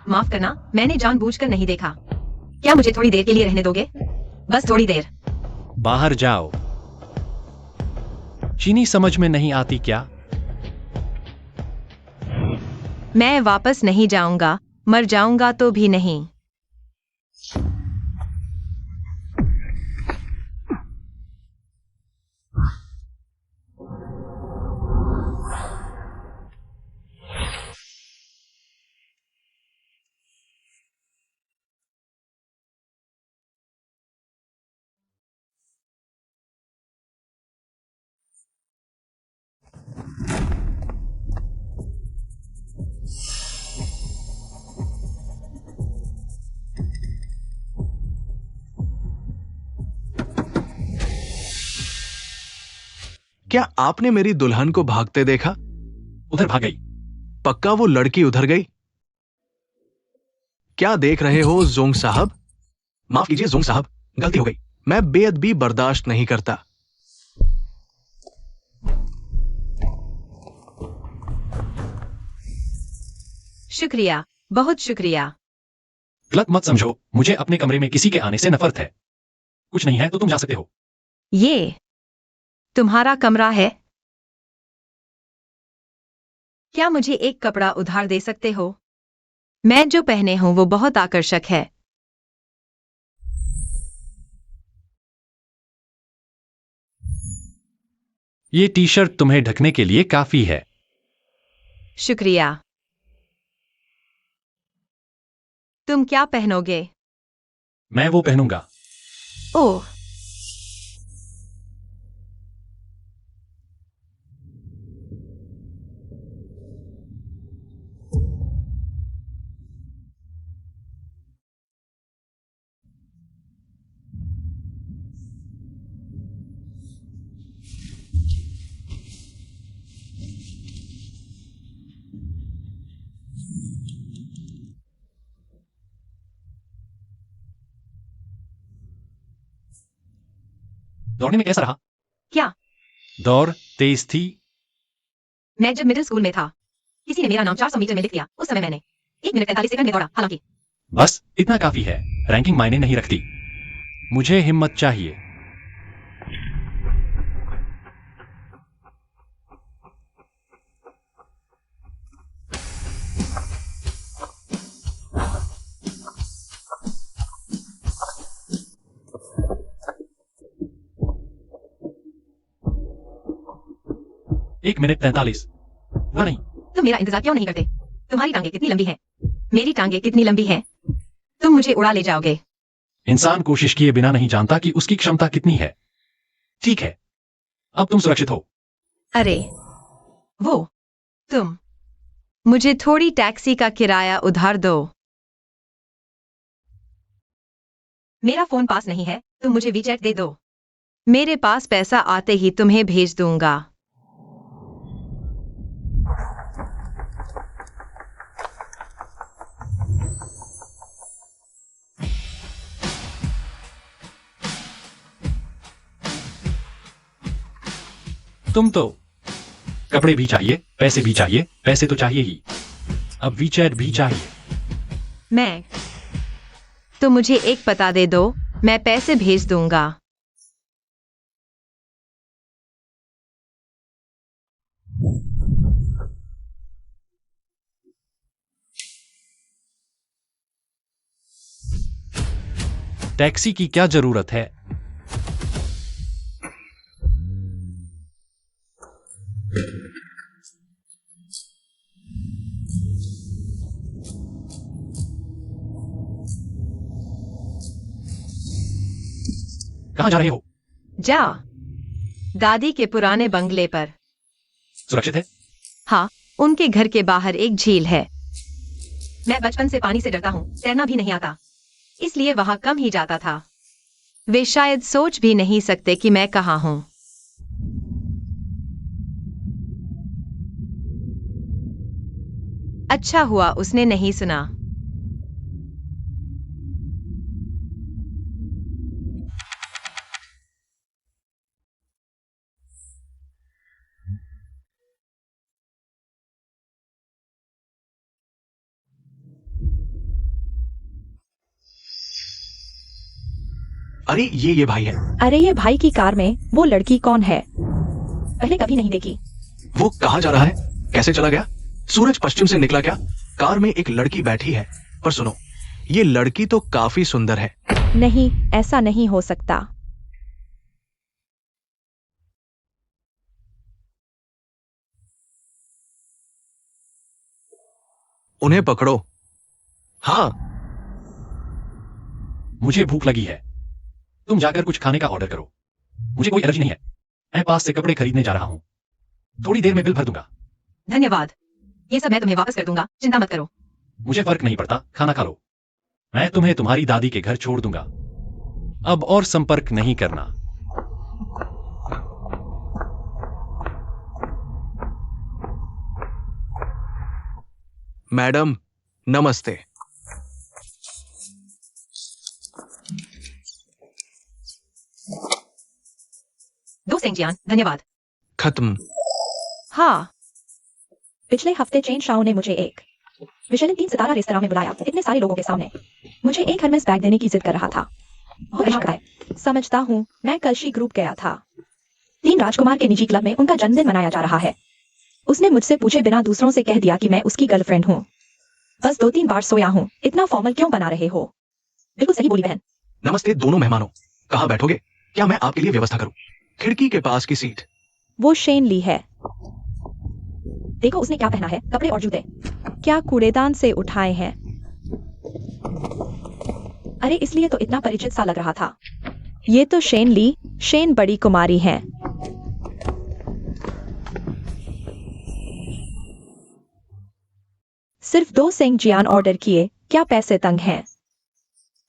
माफ करना, मैंने जानबूझकर नहीं देखा। क्या मुझे थोड़ी देर के लिए रहने दोगे? बस थोड़ी देर। बाहर जाओ। चीनी समझ में नहीं आती क्या? मैं वापस नहीं जाऊंगा, मर जाऊंगा तो भी नहीं। क्या आपने मेरी दुल्हन को भागते देखा? उधर भाग गई। पक्का वो लड़की उधर गई? क्या देख रहे हो जोंग साहब? माफ कीजिए जोंग साहब, गलती हो गई। मैं बेअदबी बर्दाश्त नहीं करता। शुक्रिया, बहुत शुक्रिया। गलत मत समझो, मुझे अपने कमरे में किसी के आने से नफरत है। कुछ नहीं है तो तुम जा सकते हो। ये तुम्हारा कमरा है? क्या मुझे एक कपड़ा उधार दे सकते हो? मैं जो पहने हूं वो बहुत आकर्षक है। ये टी शर्ट तुम्हें ढकने के लिए काफी है। शुक्रिया। तुम क्या पहनोगे? मैं वो पहनूंगा। ओह, दौड़ने में कैसा रहा? क्या? दौड़ तेज थी। मैं जब मिडिल स्कूल में था, किसी ने मेरा नाम 400 मीटर में लिख दिया। उस समय मैंने 1 मिनट 45 सेकंड में दौड़ा। हालांकि बस इतना काफी है। रैंकिंग मायने नहीं रखती। मुझे हिम्मत चाहिए। एक मिनट 43। वो नहीं। तुम मेरा इंतजार क्यों नहीं करते? तुम्हारी टांगे कितनी लंबी हैं? मेरी टांगे कितनी लंबी हैं? तुम मुझे उड़ा ले जाओगे। इंसान कोशिश किए बिना नहीं जानता कि उसकी क्षमता कितनी है। ठीक है, अब तुम सुरक्षित हो। अरे, वो तुम मुझे थोड़ी टैक्सी का किराया उधार दो। मेरा फोन पास नहीं है, तुम मुझे वीचैट दे दो। मेरे पास पैसा आते ही तुम्हें भेज दूंगा। तुम तो कपड़े भी चाहिए, पैसे भी चाहिए, पैसे तो चाहिए ही। अब वीचैट भी चाहिए। मैं तो मुझे एक पता दे दो, मैं पैसे भेज दूंगा। टैक्सी की क्या जरूरत है? कहां जा रहे हो? जा, दादी के पुराने बंगले पर। सुरक्षित है? हाँ, उनके घर के बाहर एक झील है। मैं बचपन से पानी से डरता हूँ, तैरना भी नहीं आता, इसलिए वहां कम ही जाता था। वे शायद सोच भी नहीं सकते कि मैं कहाँ हूँ। अच्छा हुआ उसने नहीं सुना। अरे ये भाई है। अरे ये भाई की कार में वो लड़की कौन है? पहले कभी नहीं देखी। वो कहाँ जा रहा है? कैसे चला गया? सूरज पश्चिम से निकला क्या? कार में एक लड़की बैठी है। पर सुनो, ये लड़की तो काफी सुंदर है। नहीं, ऐसा नहीं हो सकता। उन्हें पकड़ो। हाँ, मुझे भूख लगी है। तुम जाकर कुछ खाने का ऑर्डर करो। मुझे कोई एलर्जी नहीं है। मैं पास से कपड़े खरीदने जा रहा हूँ। थोड़ी देर में बिल भर दूंगा। धन्यवाद। ये सब मैं तुम्हें वापस कर दूंगा, चिंता मत करो। मुझे फर्क नहीं पड़ता, खाना खा लो। मैं तुम्हें तुम्हारी दादी के घर छोड़ दूंगा। अब और संपर्क नहीं करना। मैडम नमस्ते। दो सेंजियान, धन्यवाद। खत्म। हाँ, पिछले हफ्ते चेन शाओ ने मुझे एक मिशेलिन 3 सितारा रेस्तरां में बुलाया, इतने सारे लोगों के सामने। मुझे एक हरमेस बैग देने की जिद कर रहा था। बहुत अच्छा है। समझता हूँ, मैं कल्शी ग्रुप गया था। 3 राजकुमार के निजी क्लब में उनका जन्मदिन मनाया जा रहा है। उसने मुझसे पूछे बिना दूसरों से कह दिया कि मैं उसकी गर्लफ्रेंड हूँ। बस 2-3 बार सोया हूँ। इतना फॉर्मल क्यों बना रहे हो? बिल्कुल सही बोली बहन। नमस्ते दोनों मेहमानों। कहाँ बैठोगे? क्या मैं आपके लिए व्यवस्था करूं? खिड़की के पास की सीट। वो शेन ली है। देखो उसने क्या पहना है, कपड़े और जूते। क्या कूड़ेदान से उठाए हैं? अरे इसलिए तो इतना परिचित सा लग रहा था। ये तो शेन ली, शेन बड़ी कुमारी हैं। सिर्फ 2 सेंगजियान ऑर्डर किए, क्या पैसे तंग हैं?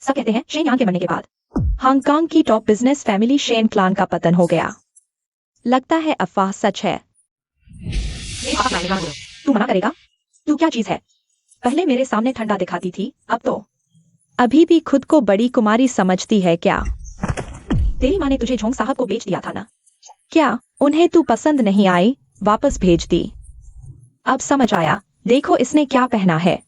सब कहते हैं शेन यांग के मरने के बाद हांगकांग की top business family Shen clan का पतन हो गया। लगता है अफवाह सच है। तू मना करेगा? तू क्या चीज है? पहले मेरे सामने ठंडा दिखाती थी, अब तो अभी भी खुद को बड़ी कुमारी समझती है क्या? तेरी माँ ने तुझे झोंग साहब को बेच दिया था ना? क्या उन्हें तू पसंद नहीं आई, वापस भेज दी? अब समझ आया। देखो इसने क्या पहना है।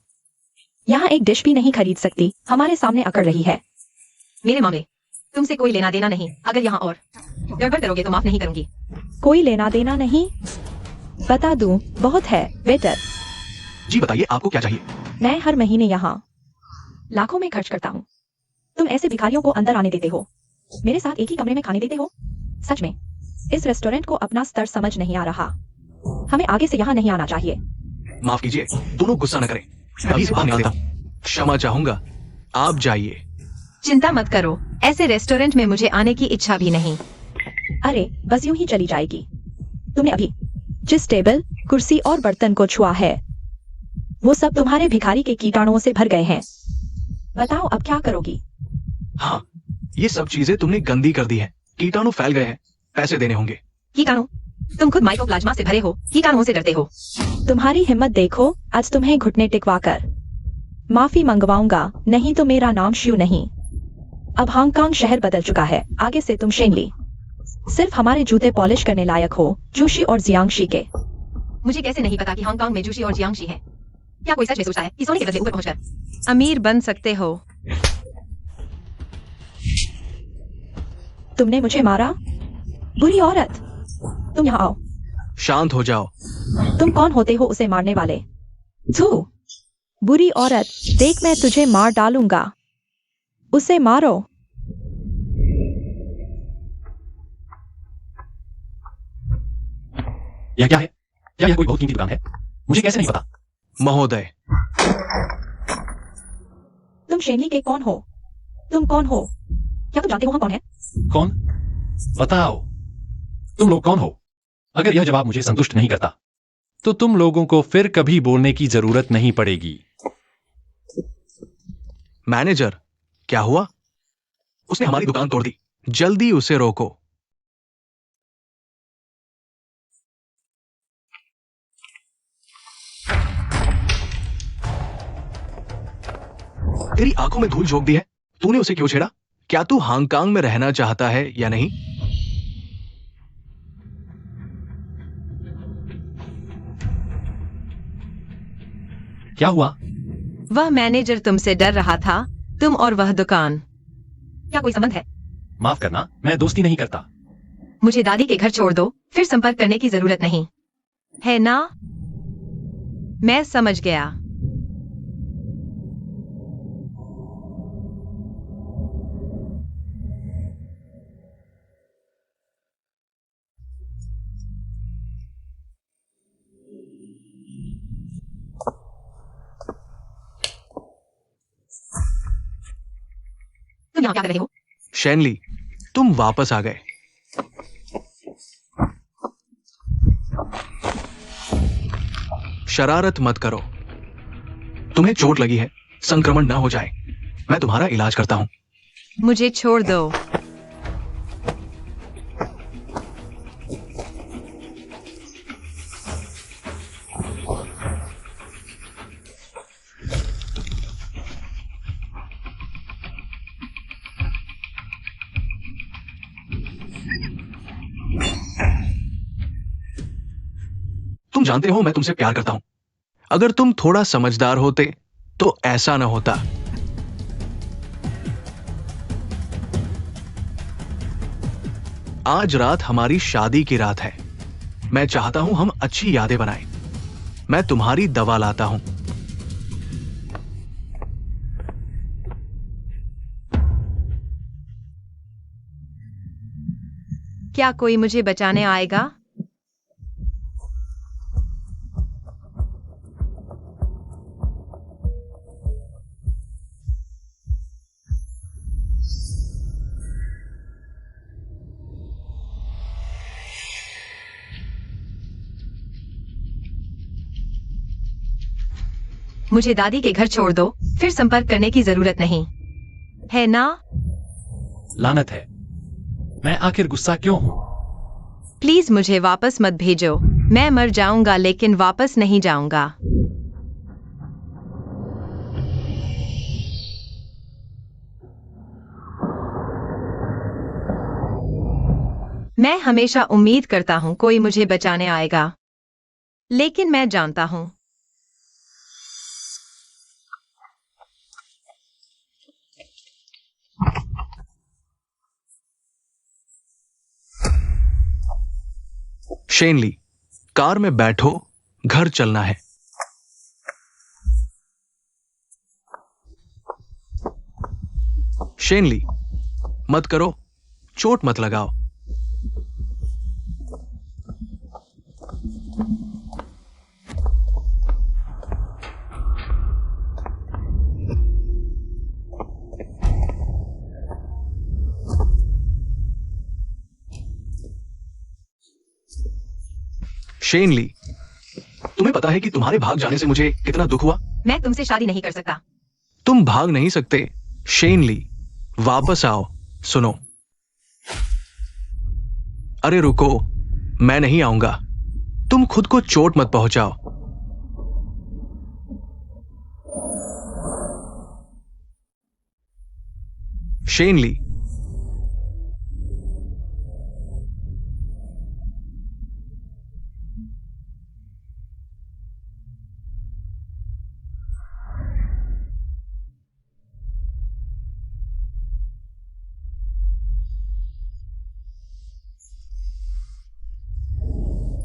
यहाँ एक डिश भी नहीं खरीद सकती, हमारे सामने अकड़ रही है। मेरे मामले तुमसे कोई लेना देना नहीं। अगर यहाँ और गड़बड़ करोगे तो माफ नहीं करूंगी। कोई लेना देना नहीं? बता दूं, बहुत है वेटर। जी बताइए आपको क्या चाहिए? मैं हर महीने यहाँ लाखों में खर्च करता हूँ। तुम ऐसे भिखारियों को अंदर आने देते हो, मेरे साथ एक ही कमरे में खाने देते हो। सच में इस रेस्टोरेंट को अपना स्तर समझ नहीं आ रहा। हमें आगे से यहाँ नहीं आना चाहिए। माफ कीजिए, दोनों गुस्सा न करें। मैं अभी से बाहर निकलता हूं। क्षमा चाहूंगा, आप जाइए। चिंता मत करो, ऐसे रेस्टोरेंट में मुझे आने की इच्छा भी नहीं। अरे बस यूं ही चली जाएगी। तुमने अभी जिस टेबल, कुर्सी और बर्तन को छुआ है, वो सब तुम्हारे भिखारी के कीटाणुओं से भर गए हैं। बताओ अब क्या करोगी? हाँ, ये सब चीजें तुमने गंदी कर दी है। कीटाणु फैल गए हैं, पैसे देने होंगे। कीटाणु? तुम खुद माइकोप्लाज्मा से भरे हो, कीटाणुओं से डरते हो। तुम्हारी हिम्मत देखो, आज तुम्हें घुटने टिकवाकर माफी मंगवाऊंगा, नहीं तो मेरा नाम शिव नहीं। अब हांगकांग शहर बदल चुका है, आगे से तुम शेनली। सिर्फ हमारे जूते पॉलिश करने लायक हो, जूशी और जियांगशी के। मुझे कैसे नहीं पता कि हांगकांग में जूशी और जियांगशी है? क्या कोई सच में सोचता है कि सोने के बदले ऊपर पहुंचकर अमीर बन सकते हो? तुमने मुझे मारा, बुरी औरत। तुम यहाँ आओ। शांत हो जाओ। तुम कौन होते हो उसे मारने वाले? थू, बुरी औरत, देख मैं तुझे मार डालूंगा। उसे मारो। यह क्या है? क्या यह कोई बहुत कीमती दुकान है? मुझे कैसे नहीं पता? महोदय, तुम शेनली के कौन हो? तुम कौन हो? क्या तुम जानते हो वहां कौन है? कौन? बताओ, तुम लोग कौन हो? अगर यह जवाब मुझे संतुष्ट नहीं करता, तो तुम लोगों को फिर कभी बोलने की जरूरत नहीं पड़ेगी। मैनेजर, क्या हुआ? उसने हमारी दुकान तोड़ दी। जल्दी उसे रोको। तेरी आंखों में धूल झोंक दी है। तूने उसे क्यों छेड़ा? क्या तू हांगकांग में रहना चाहता है या नहीं? क्या हुआ? वह मैनेजर तुमसे डर रहा था, तुम और वह दुकान। क्या कोई संबंध है? माफ करना, मैं दोस्ती नहीं करता। मुझे दादी के घर छोड़ दो, फिर संपर्क करने की जरूरत नहीं है ना? मैं समझ गया। तुम यहाँ क्या कर रहे हो? शैनली, तुम वापस आ गए। शरारत मत करो। तुम्हें चोट लगी है, संक्रमण ना हो जाए। मैं तुम्हारा इलाज करता हूं। मुझे छोड़ दो। तुम जानते हो मैं तुमसे प्यार करता हूं। अगर तुम थोड़ा समझदार होते तो ऐसा ना होता। आज रात हमारी शादी की रात है। मैं चाहता हूं हम अच्छी यादें बनाएं। मैं तुम्हारी दवा लाता हूं। क्या कोई मुझे बचाने आएगा? मुझे दादी के घर छोड़ दो, फिर संपर्क करने की जरूरत नहीं है ना? लानत है, मैं आखिर गुस्सा क्यों हूं? प्लीज मुझे वापस मत भेजो। मैं मर जाऊंगा लेकिन वापस नहीं जाऊंगा। मैं हमेशा उम्मीद करता हूं कोई मुझे बचाने आएगा, लेकिन मैं जानता हूं शेनली, कार में बैठो, घर चलना है। शेनली, मत करो, चोट मत लगाओ। शेनली, तुम्हें पता है कि तुम्हारे भाग जाने से मुझे कितना दुख हुआ? मैं तुमसे शादी नहीं कर सकता। तुम भाग नहीं सकते। शेनली, वापस आओ। सुनो। अरे रुको, मैं नहीं आऊंगा। तुम खुद को चोट मत पहुंचाओ। शेनली,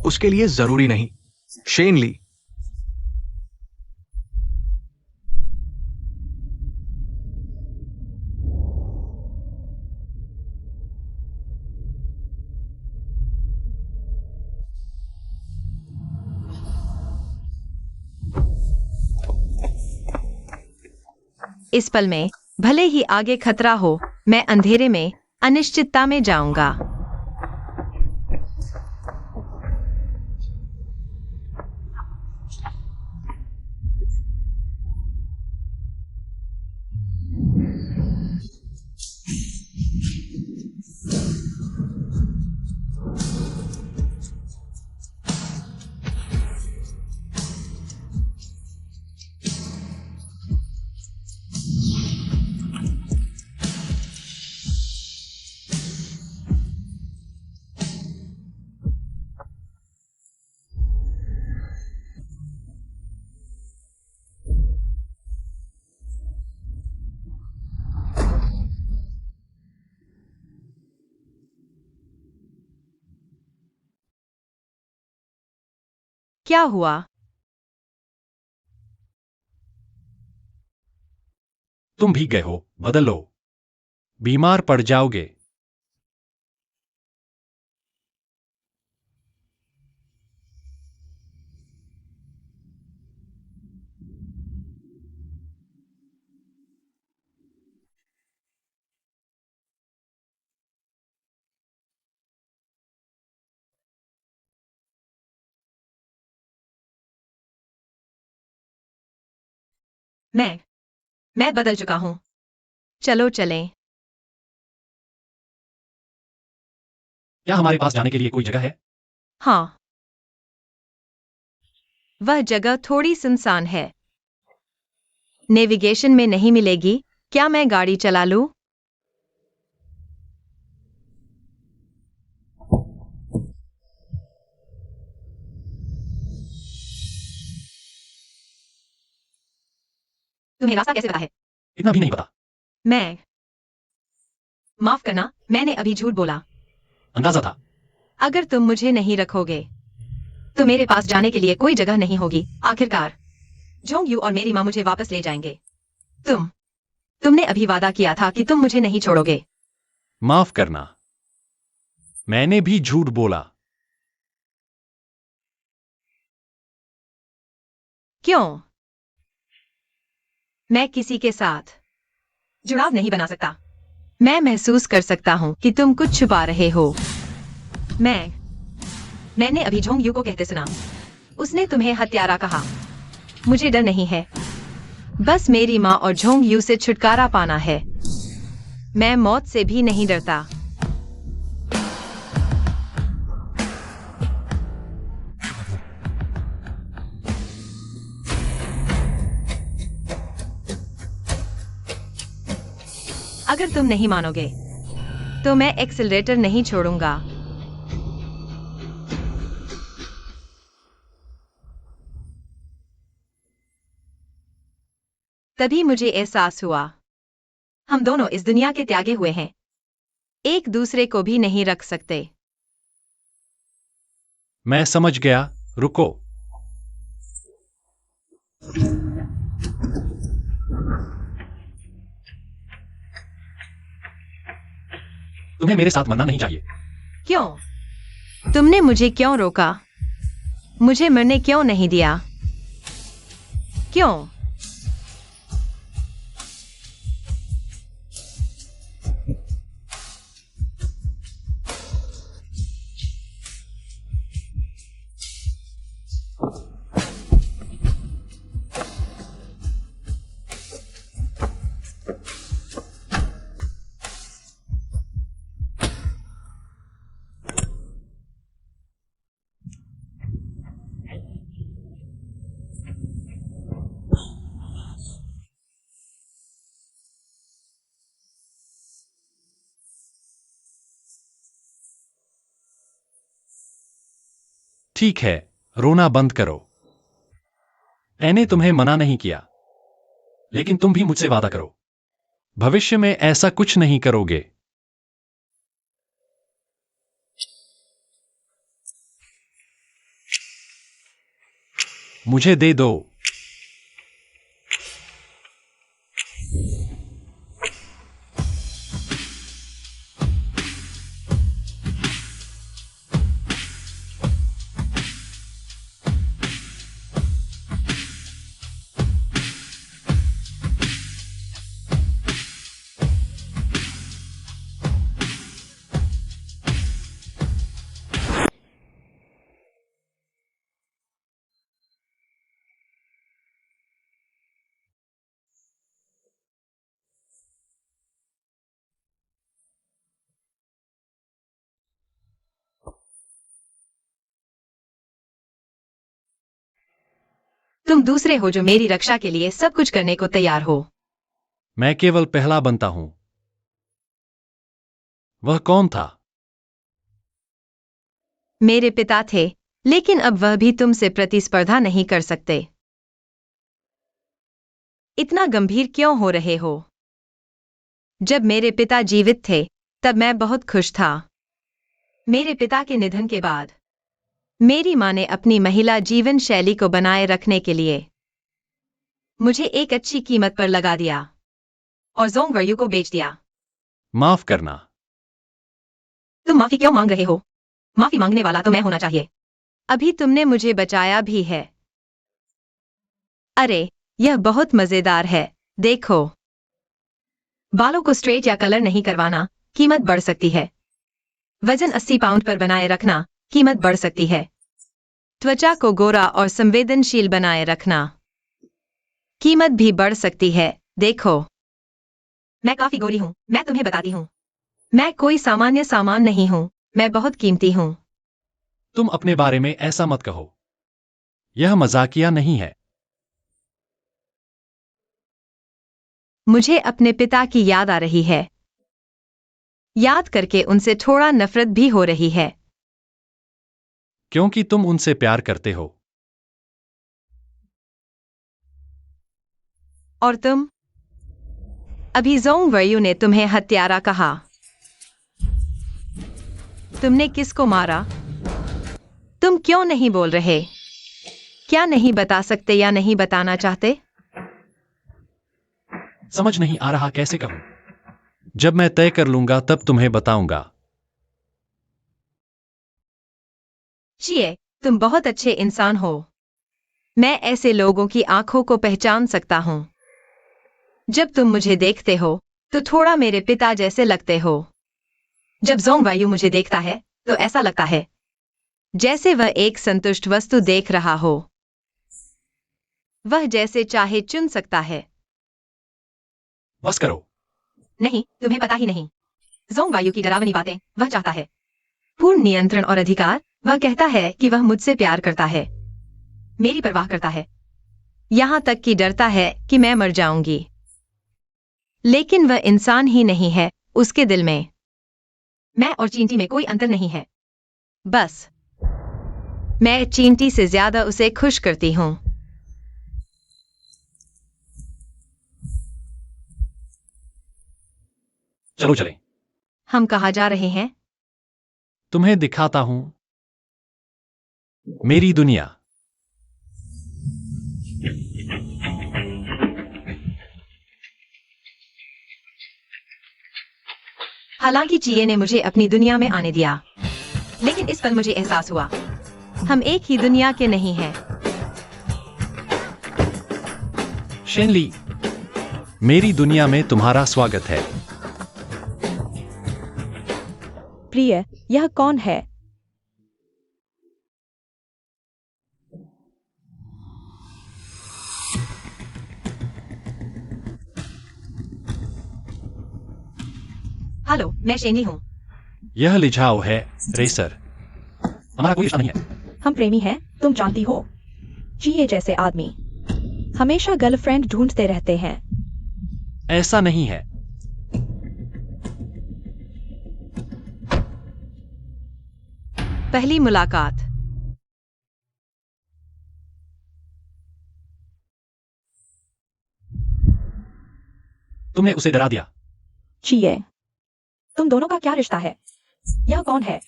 उसके लिए जरूरी नहीं। शेनली, इस पल में भले ही आगे खतरा हो, मैं अंधेरे में अनिश्चितता में जाऊंगा। क्या हुआ? तुम भीग गए हो, बदल लो। बीमार पड़ जाओगे। मैं बदल चुका हूं। चलो चलें। क्या हमारे पास जाने के लिए कोई जगह है? हाँ, वह जगह थोड़ी सुनसान है। नेविगेशन में नहीं मिलेगी। क्या मैं गाड़ी चला लूं? तुम्हें रास्ता कैसे पता है? इतना भी नहीं पता। मैं माफ करना, मैंने अभी झूठ बोला। अंदाजा था। अगर तुम मुझे नहीं रखोगे तो मेरे पास जाने के लिए कोई जगह नहीं होगी। आखिरकार जोंग यू और मेरी माँ मुझे वापस ले जाएंगे। तुमने अभी वादा किया था कि तुम मुझे नहीं छोड़ोगे। माफ करना, मैंने भी झूठ बोला। क्यों? मैं किसी के साथ जुड़ाव नहीं बना सकता। मैं महसूस कर सकता हूं कि तुम कुछ छुपा रहे हो। मैंने अभी झोंग यू को कहते सुना। उसने तुम्हें हत्यारा कहा। मुझे डर नहीं है, बस मेरी माँ और झोंग यू से छुटकारा पाना है। मैं मौत से भी नहीं डरता। अगर तुम नहीं मानोगे तो मैं एक्सेलरेटर नहीं छोड़ूंगा। तभी मुझे एहसास हुआ, हम दोनों इस दुनिया के त्यागे हुए हैं। एक दूसरे को भी नहीं रख सकते। मैं समझ गया, रुको। तुम्हें मेरे साथ मरना नहीं चाहिए। क्यों? तुमने मुझे क्यों रोका? मुझे मरने क्यों नहीं दिया? क्यों? ठीक है, रोना बंद करो। मैंने तुम्हें मना नहीं किया, लेकिन तुम भी मुझसे वादा करो, भविष्य में ऐसा कुछ नहीं करोगे। मुझे दे दो। तुम दूसरे हो जो मेरी रक्षा के लिए सब कुछ करने को तैयार हो। मैं केवल पहला बनता हूं। वह कौन था? मेरे पिता थे, लेकिन अब वह भी तुमसे प्रतिस्पर्धा नहीं कर सकते। इतना गंभीर क्यों हो रहे हो? जब मेरे पिता जीवित थे, तब मैं बहुत खुश था। मेरे पिता के निधन के बाद मेरी माँ ने अपनी महिला जीवन शैली को बनाए रखने के लिए मुझे एक अच्छी कीमत पर लगा दिया और जोंग वर्यू को बेच दिया। माफ करना। तुम माफी क्यों मांग रहे हो? माफी मांगने वाला तो मैं होना चाहिए। अभी तुमने मुझे बचाया भी है। अरे, यह बहुत मजेदार है। देखो, बालों को स्ट्रेट या कलर नहीं करवाना, कीमत बढ़ सकती है। वजन 80 पाउंड पर बनाए रखना, कीमत बढ़ सकती है। त्वचा को गोरा और संवेदनशील बनाए रखना, कीमत भी बढ़ सकती है। देखो, मैं काफी गोरी हूं, मैं तुम्हें बताती हूं। मैं कोई सामान्य सामान नहीं हूं, मैं बहुत कीमती हूं। तुम अपने बारे में ऐसा मत कहो। यह मजाकिया नहीं है। मुझे अपने पिता की याद आ रही है। याद करके उनसे थोड़ा नफरत भी हो रही है। क्योंकि तुम उनसे प्यार करते हो। और तुम? अभी जोंग वर्यू ने तुम्हें हत्यारा कहा। तुमने किसको मारा? तुम क्यों नहीं बोल रहे? क्या नहीं बता सकते या नहीं बताना चाहते? समझ नहीं आ रहा कैसे कहूं। जब मैं तय कर लूंगा तब तुम्हें बताऊंगा। चिए, तुम बहुत अच्छे इंसान हो। मैं ऐसे लोगों की आंखों को पहचान सकता हूं। जब तुम मुझे देखते हो तो थोड़ा मेरे पिता जैसे लगते हो। जब जोंग वायु मुझे देखता है तो ऐसा लगता है जैसे वह एक संतुष्ट वस्तु देख रहा हो। वह जैसे चाहे चुन सकता है। बस करो। नहीं, तुम्हें पता ही नहीं। जोंग वायु की डरावनी बातें वह चाहता है। पूर्ण नियंत्रण और अधिकार। वह कहता है कि वह मुझसे प्यार करता है, मेरी परवाह करता है, यहां तक कि डरता है कि मैं मर जाऊंगी। लेकिन वह इंसान ही नहीं है। उसके दिल में मैं और चींटी में कोई अंतर नहीं है। बस मैं चींटी से ज्यादा उसे खुश करती हूं। चलो चलें। हम कहाँ जा रहे हैं? तुम्हें दिखाता हूं मेरी दुनिया। हालांकि चिए ने मुझे अपनी दुनिया में आने दिया, लेकिन इस पर मुझे एहसास हुआ हम एक ही दुनिया के नहीं हैं। शेनली, मेरी दुनिया में तुम्हारा स्वागत है। प्रिय, यह कौन है? हेलो, मैं शेनी हूँ। यह लिझाओ है, रेसर। हमारा कोई रिश्ता नहीं है। हम प्रेमी हैं, तुम जानती हो। चिए जैसे आदमी हमेशा गर्लफ्रेंड ढूंढते रहते हैं। ऐसा नहीं है। पहली मुलाकात। तुमने उसे डरा दिया। चिए, तुम दोनों का क्या रिश्ता है? यह कौन है?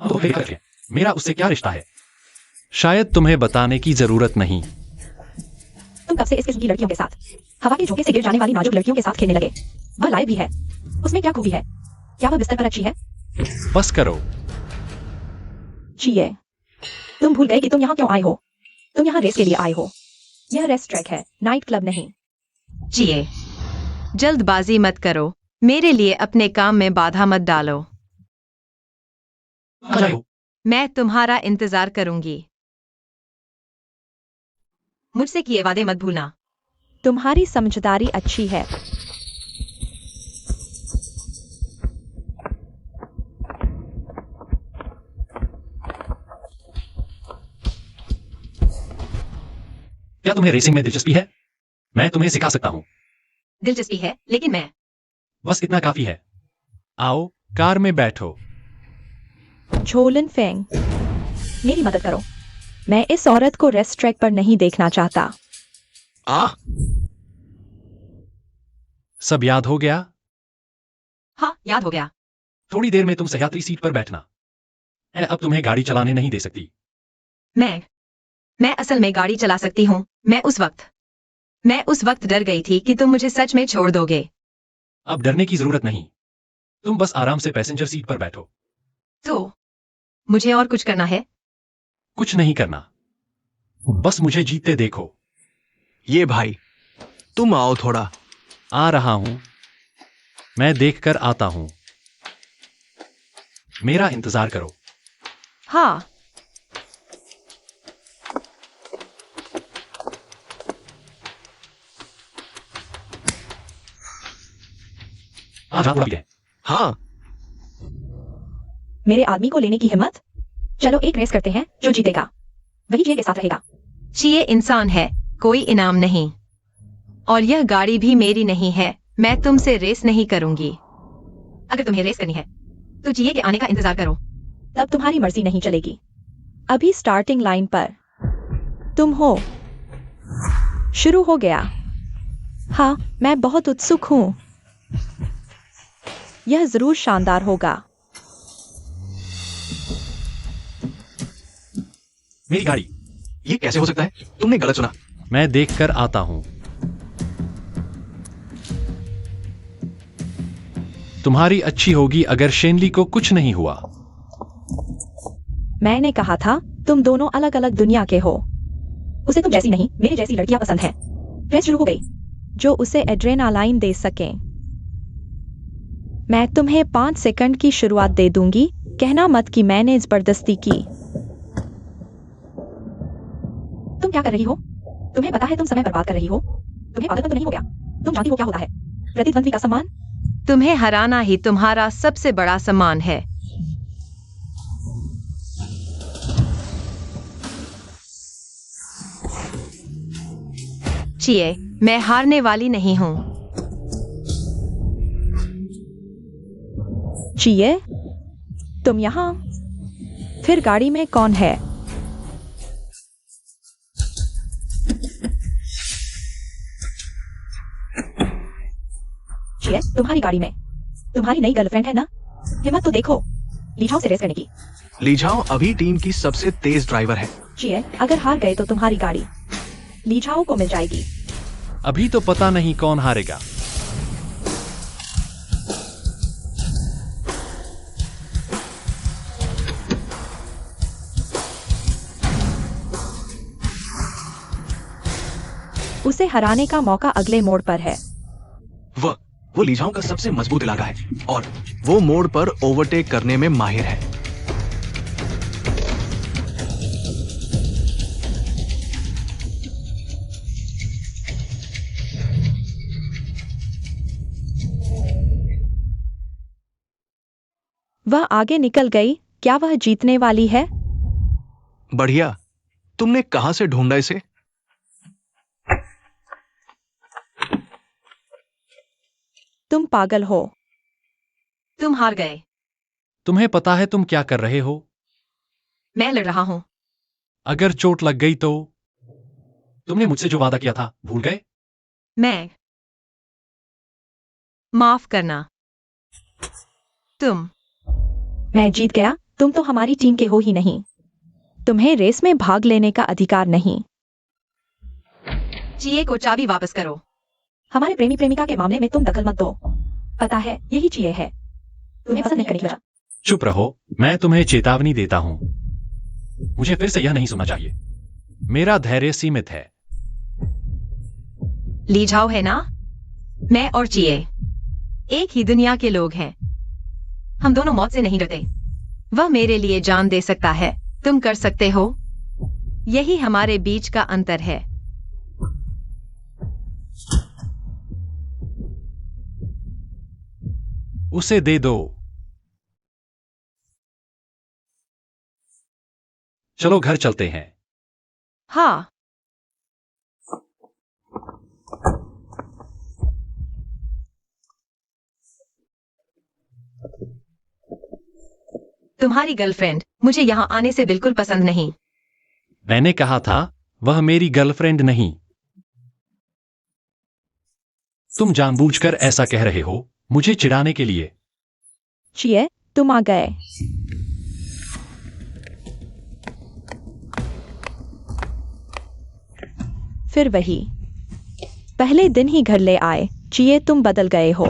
तो फिर करके, मेरा उससे क्या रिश्ता है? शायद तुम्हें बताने की जरूरत नहीं। तुम कब से इस किस्म की लड़कियों के साथ, हवा के झोंके से गिर जाने वाली नाजुक लड़कियों के साथ खेलने लगे? वह लायक भी है। उसमें क्या खूबी है? क्या वह बिस्तर पर अच्छी है? बस करो। चिए, तुम भूल गए कि तुम यहाँ क्यों आए हो। तुम यहाँ रेस के लिए आए हो। यह रेस ट्रैक है, नाइट क्लब नहीं। चिए, जल्दबाजी मत करो। मेरे लिए अपने काम में बाधा मत डालो। कहाँ जा रहे हो? मैं तुम्हारा इंतजार करूंगी। मुझसे किए वादे मत भूलना। तुम्हारी समझदारी अच्छी है। क्या तुम्हें रेसिंग में दिलचस्पी है? मैं तुम्हें सिखा सकता हूं। दिलचस्पी है, लेकिन मैं बस इतना काफी है। आओ, कार में बैठो। झोलन फेंग, मेरी मदद करो। मैं इस औरत को रेस ट्रैक पर नहीं देखना चाहता। सब याद हो गया? हाँ, याद हो गया। थोड़ी देर में तुम सह्याद्री सीट पर बैठना। मैं अब तुम्हें गाड़ी चलाने नहीं दे सकती। मैं असल में गाड़ी चला सकती हूँ। मैं उस वक्त डर गई थी कि तुम मुझे सच में छोड़ दोगे। अब डरने की जरूरत नहीं, तुम बस आराम से पैसेंजर सीट पर बैठो। तो मुझे और कुछ करना है? कुछ नहीं करना, बस मुझे जीतते देखो। ये भाई, तुम आओ थोड़ा। आ रहा हूं, मैं देखकर आता हूं। मेरा इंतजार करो। हाँ। आज आप है। हाँ, मेरे आदमी को लेने की हिम्मत? चलो एक रेस करते हैं, जो जीतेगा वही चिए के साथ रहेगा। चिए इंसान है, कोई इनाम नहीं। और यह गाड़ी भी मेरी नहीं है। मैं तुमसे रेस नहीं करूंगी। अगर तुम्हें रेस करनी है तो चिए के आने का इंतजार करो। तब तुम्हारी मर्जी नहीं चलेगी। अभी स्टार्टिंग लाइन पर तुम हो। शुरू हो गया। हाँ, मैं बहुत उत्सुक हूं। यह जरूर शानदार होगा। मेरी गाड़ी। ये कैसे हो सकता है? तुमने गलत सुना। मैं देखकर आता हूं। तुम्हारी अच्छी होगी अगर शेनली को कुछ नहीं हुआ। मैंने कहा था तुम दोनों अलग अलग दुनिया के हो। उसे तुम जैसी नहीं, मेरे जैसी लड़कियां पसंद हैं। रेस शुरू हो गई। जो उसे एड्रेनालाइन दे सके। मैं तुम्हें 5 सेकंड की शुरुआत दे दूंगी। कहना मत कि मैंने जबरदस्ती की। तुम क्या कर रही हो? तुम्हें पता है तुम समय बर्बाद कर रही हो? तुम्हें पागलपन तो नहीं हो गया? तुम जानती हो क्या होता है? प्रतिद्वंद्वी का सम्मान? तुम्हें हराना ही तुम्हारा सबसे बड़ा सम्मान है। चिए, मैं हारने वाली नहीं हूं। चिए, तुम यहाँ? फिर गाड़ी में कौन है? चिए, तुम्हारी गाड़ी में तुम्हारी नई गर्लफ्रेंड है ना? हिम्मत तो देखो, लीझाओ से रेस करने की। लीझाओ अभी टीम की सबसे तेज ड्राइवर है। चिए, अगर हार गए तो तुम्हारी गाड़ी लीझाओ को मिल जाएगी। अभी तो पता नहीं कौन हारेगा। उसे हराने का मौका अगले मोड़ पर है। वो लीझाओ का सबसे मजबूत इलाका है और वो मोड़ पर ओवरटेक करने में माहिर है। वह आगे निकल गई। क्या वह जीतने वाली है? बढ़िया। तुमने कहां से ढूंढा इसे? तुम पागल हो। तुम हार गए। तुम्हें पता है तुम क्या कर रहे हो? मैं लड़ रहा हूं। अगर चोट लग गई तो? तुमने मुझसे जो वादा किया था भूल गए? मैं माफ करना। तुम मैं जीत गया। तुम तो हमारी टीम के हो ही नहीं। तुम्हें रेस में भाग लेने का अधिकार नहीं। चिए को चाबी वापस करो। हमारे प्रेमी प्रेमिका के मामले में तुम दखल मत दो। पता है यही चिए है। तुम्हें पसंद नहीं करने की वजह। चुप रहो, मैं तुम्हें चेतावनी देता हूं। मुझे फिर से यह नहीं सुनना चाहिए। मेरा धैर्य सीमित है। लीझाओ है ना? मैं और चिए एक ही दुनिया के लोग हैं। हम दोनों मौत से नहीं डरते। वह मेरे लिए जान दे सकता है, तुम कर सकते हो। यही हमारे बीच का अंतर है। उसे दे दो। चलो घर चलते हैं। हाँ। तुम्हारी गर्लफ्रेंड मुझे यहां आने से बिल्कुल पसंद नहीं। मैंने कहा था वह मेरी गर्लफ्रेंड नहीं। तुम जानबूझकर ऐसा कह रहे हो मुझे चिढ़ाने के लिए। चिए, तुम आ गए। फिर वही पहले दिन ही घर ले आए। जिए तुम बदल गए हो।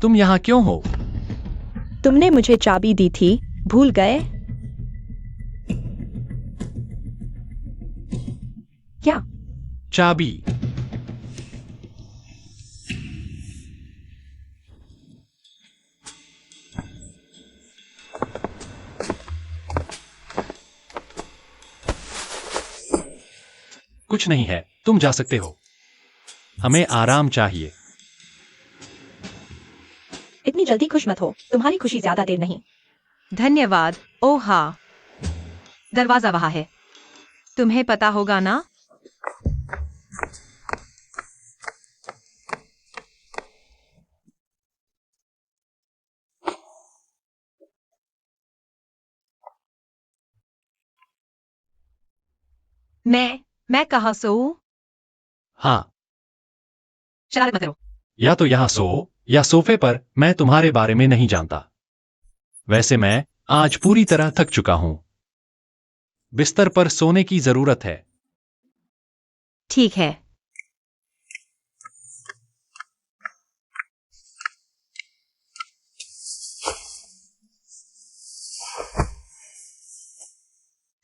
तुम यहाँ क्यों हो? तुमने मुझे चाबी दी थी, भूल गए? क्या? चाबी। कुछ नहीं है, तुम जा सकते हो। हमें आराम चाहिए। इतनी जल्दी खुश मत हो, तुम्हारी खुशी ज्यादा देर नहीं। धन्यवाद। ओह हाँ, दरवाजा वहां है। तुम्हें पता होगा ना? मैं कहाँ सोऊं? हाँ, शरारत मत करो। या तो यहाँ सो या सोफे पर। मैं तुम्हारे बारे में नहीं जानता। वैसे मैं आज पूरी तरह थक चुका हूं। बिस्तर पर सोने की जरूरत है। ठीक है।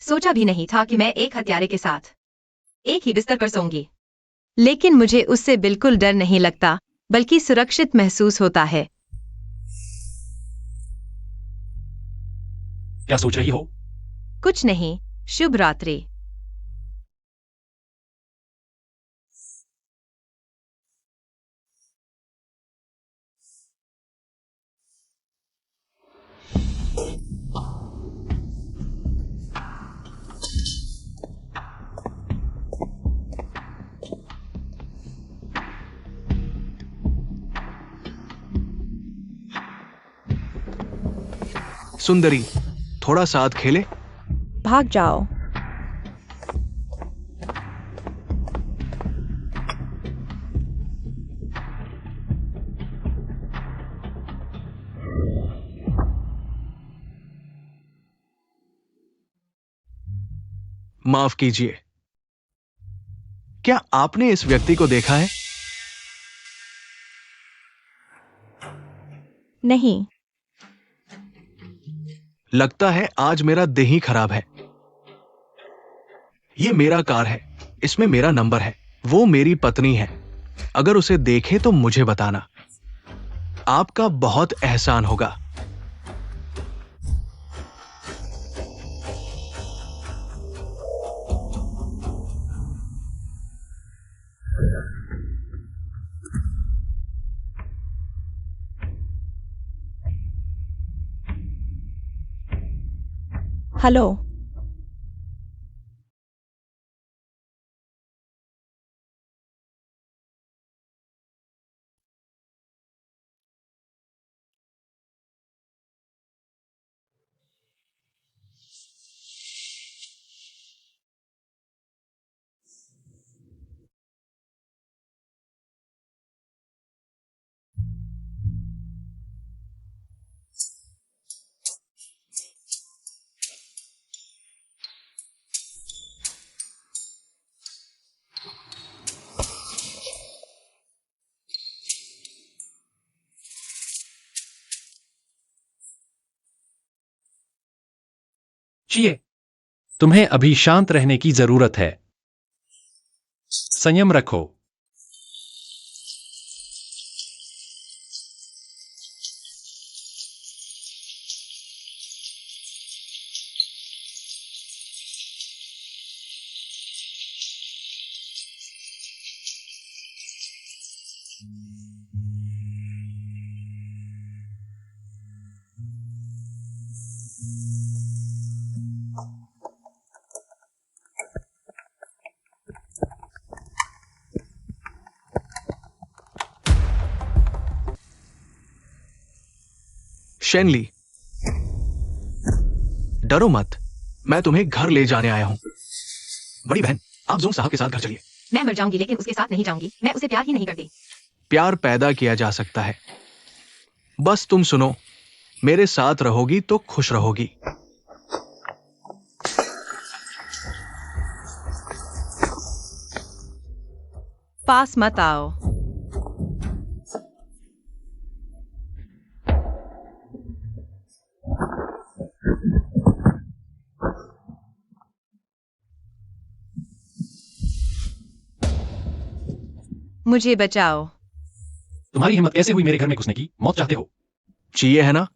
सोचा भी नहीं था कि मैं एक हत्यारे के साथ एक ही बिस्तर पर सोऊंगी। लेकिन मुझे उससे बिल्कुल डर नहीं लगता, बल्कि सुरक्षित महसूस होता है। क्या सोच रही हो? कुछ नहीं। शुभ रात्रि। सुंदरी, थोड़ा साथ खेले? भाग जाओ। माफ कीजिए, क्या आपने इस व्यक्ति को देखा है? नहीं। लगता है आज मेरा दिन ही खराब है। ये मेरा कार है, इसमें मेरा नंबर है। वो मेरी पत्नी है। अगर उसे देखे तो मुझे बताना। आपका बहुत एहसान होगा। हेलो। चाहिए। तुम्हें अभी शांत रहने की जरूरत है। संयम रखो। शेनली, डरो मत। मैं तुम्हें घर ले जाने आया हूं। बड़ी बहन, आप जोंग साहब के साथ घर चलिए। मैं मर जाऊंगी, लेकिन उसके साथ नहीं जाऊंगी। मैं उसे प्यार ही नहीं करती। प्यार पैदा किया जा सकता है। बस तुम सुनो, मेरे साथ रहोगी तो खुश रहोगी। पास मत आओ। मुझे बचाओ। तुम्हारी हिम्मत कैसे हुई मेरे घर में घुसने की? मौत चाहते हो? चाहिए है ना?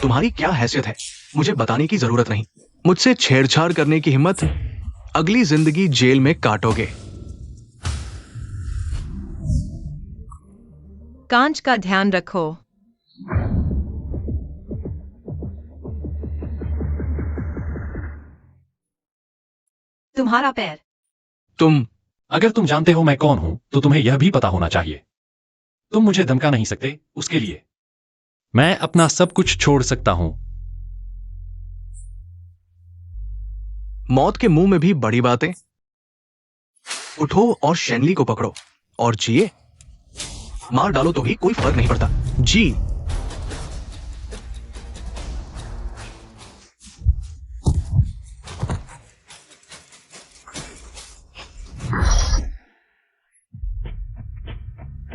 तुम्हारी क्या हैसियत है मुझे बताने की जरूरत नहीं। मुझसे छेड़छाड़ करने की हिम्मत, अगली जिंदगी जेल में काटोगे। कांच का ध्यान रखो। तुम्हारा पैर। तुम अगर तुम जानते हो मैं कौन हूं तो तुम्हें यह भी पता होना चाहिए। तुम मुझे धमका नहीं सकते। उसके लिए मैं अपना सब कुछ छोड़ सकता हूं। मौत के मुंह में भी बड़ी बातें। उठो और शैनली को पकड़ो और जिए। मार डालो तो भी कोई फर्क नहीं पड़ता। जी।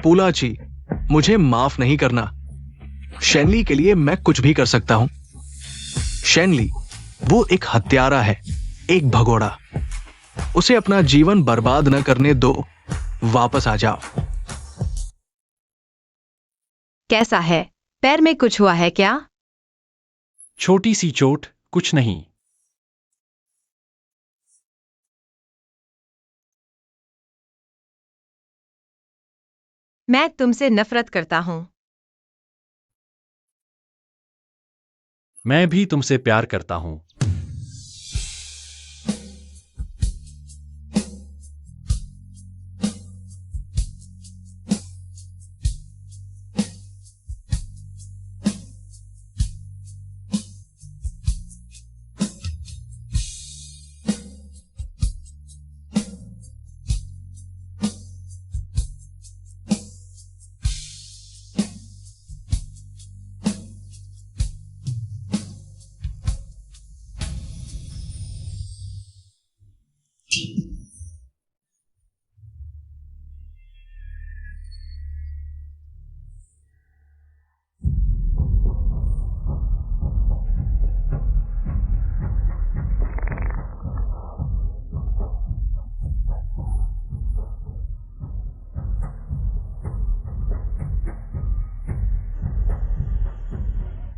पूलाची, मुझे माफ नहीं करना। शैनली के लिए मैं कुछ भी कर सकता हूं। शैनली वो एक हत्यारा है, एक भगोड़ा। उसे अपना जीवन बर्बाद न करने दो। वापस आ जाओ। कैसा है? पैर में कुछ हुआ है क्या? छोटी सी चोट, कुछ नहीं। मैं तुमसे नफरत करता हूं। मैं भी तुमसे प्यार करता हूं।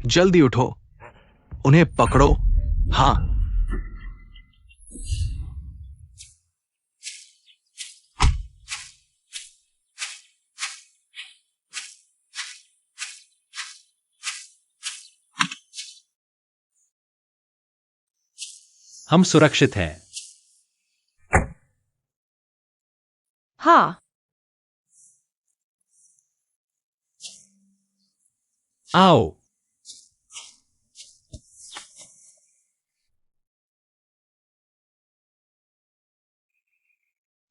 जल्दी उठो, उन्हें पकड़ो। हां। हम सुरक्षित हैं। हाँ। आओ।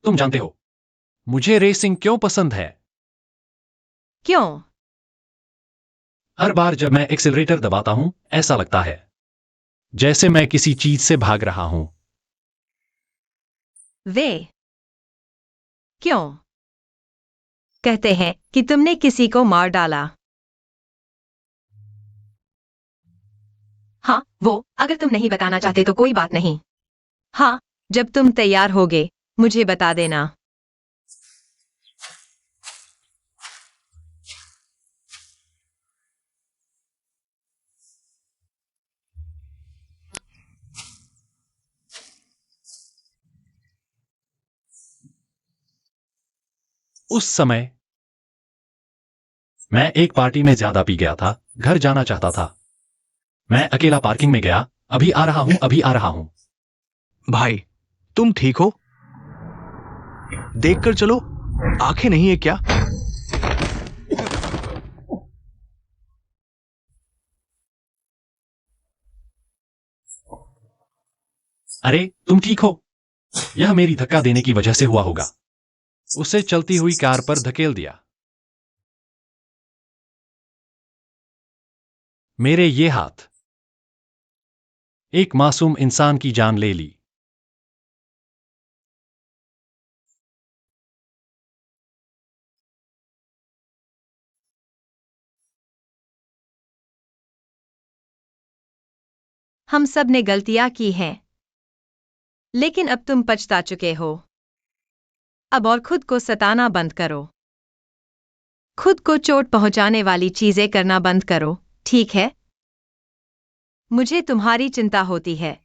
तुम जानते हो मुझे रेसिंग क्यों पसंद है? क्यों? हर बार जब मैं एक्सेलरेटर दबाता हूं ऐसा लगता है जैसे मैं किसी चीज से भाग रहा हूं। वे क्यों कहते हैं कि तुमने किसी को मार डाला? हाँ, वो, अगर तुम नहीं बताना चाहते तो कोई बात नहीं। हाँ, जब तुम तैयार होगे मुझे बता देना। उस समय मैं एक पार्टी में ज्यादा पी गया था, घर जाना चाहता था। मैं अकेला पार्किंग में गया। अभी आ रहा हूं, अभी आ रहा हूं। भाई, तुम ठीक हो? देखकर चलो, आंखें नहीं है क्या? अरे तुम ठीक हो? यह मेरी धक्का देने की वजह से हुआ होगा। उसे चलती हुई कार पर धकेल दिया। मेरे ये हाथ एक मासूम इंसान की जान ले ली। हम सब ने गलतियां की हैं, लेकिन अब तुम पछता चुके हो। अब और खुद को सताना बंद करो। खुद को चोट पहुंचाने वाली चीजें करना बंद करो, ठीक है? मुझे तुम्हारी चिंता होती है।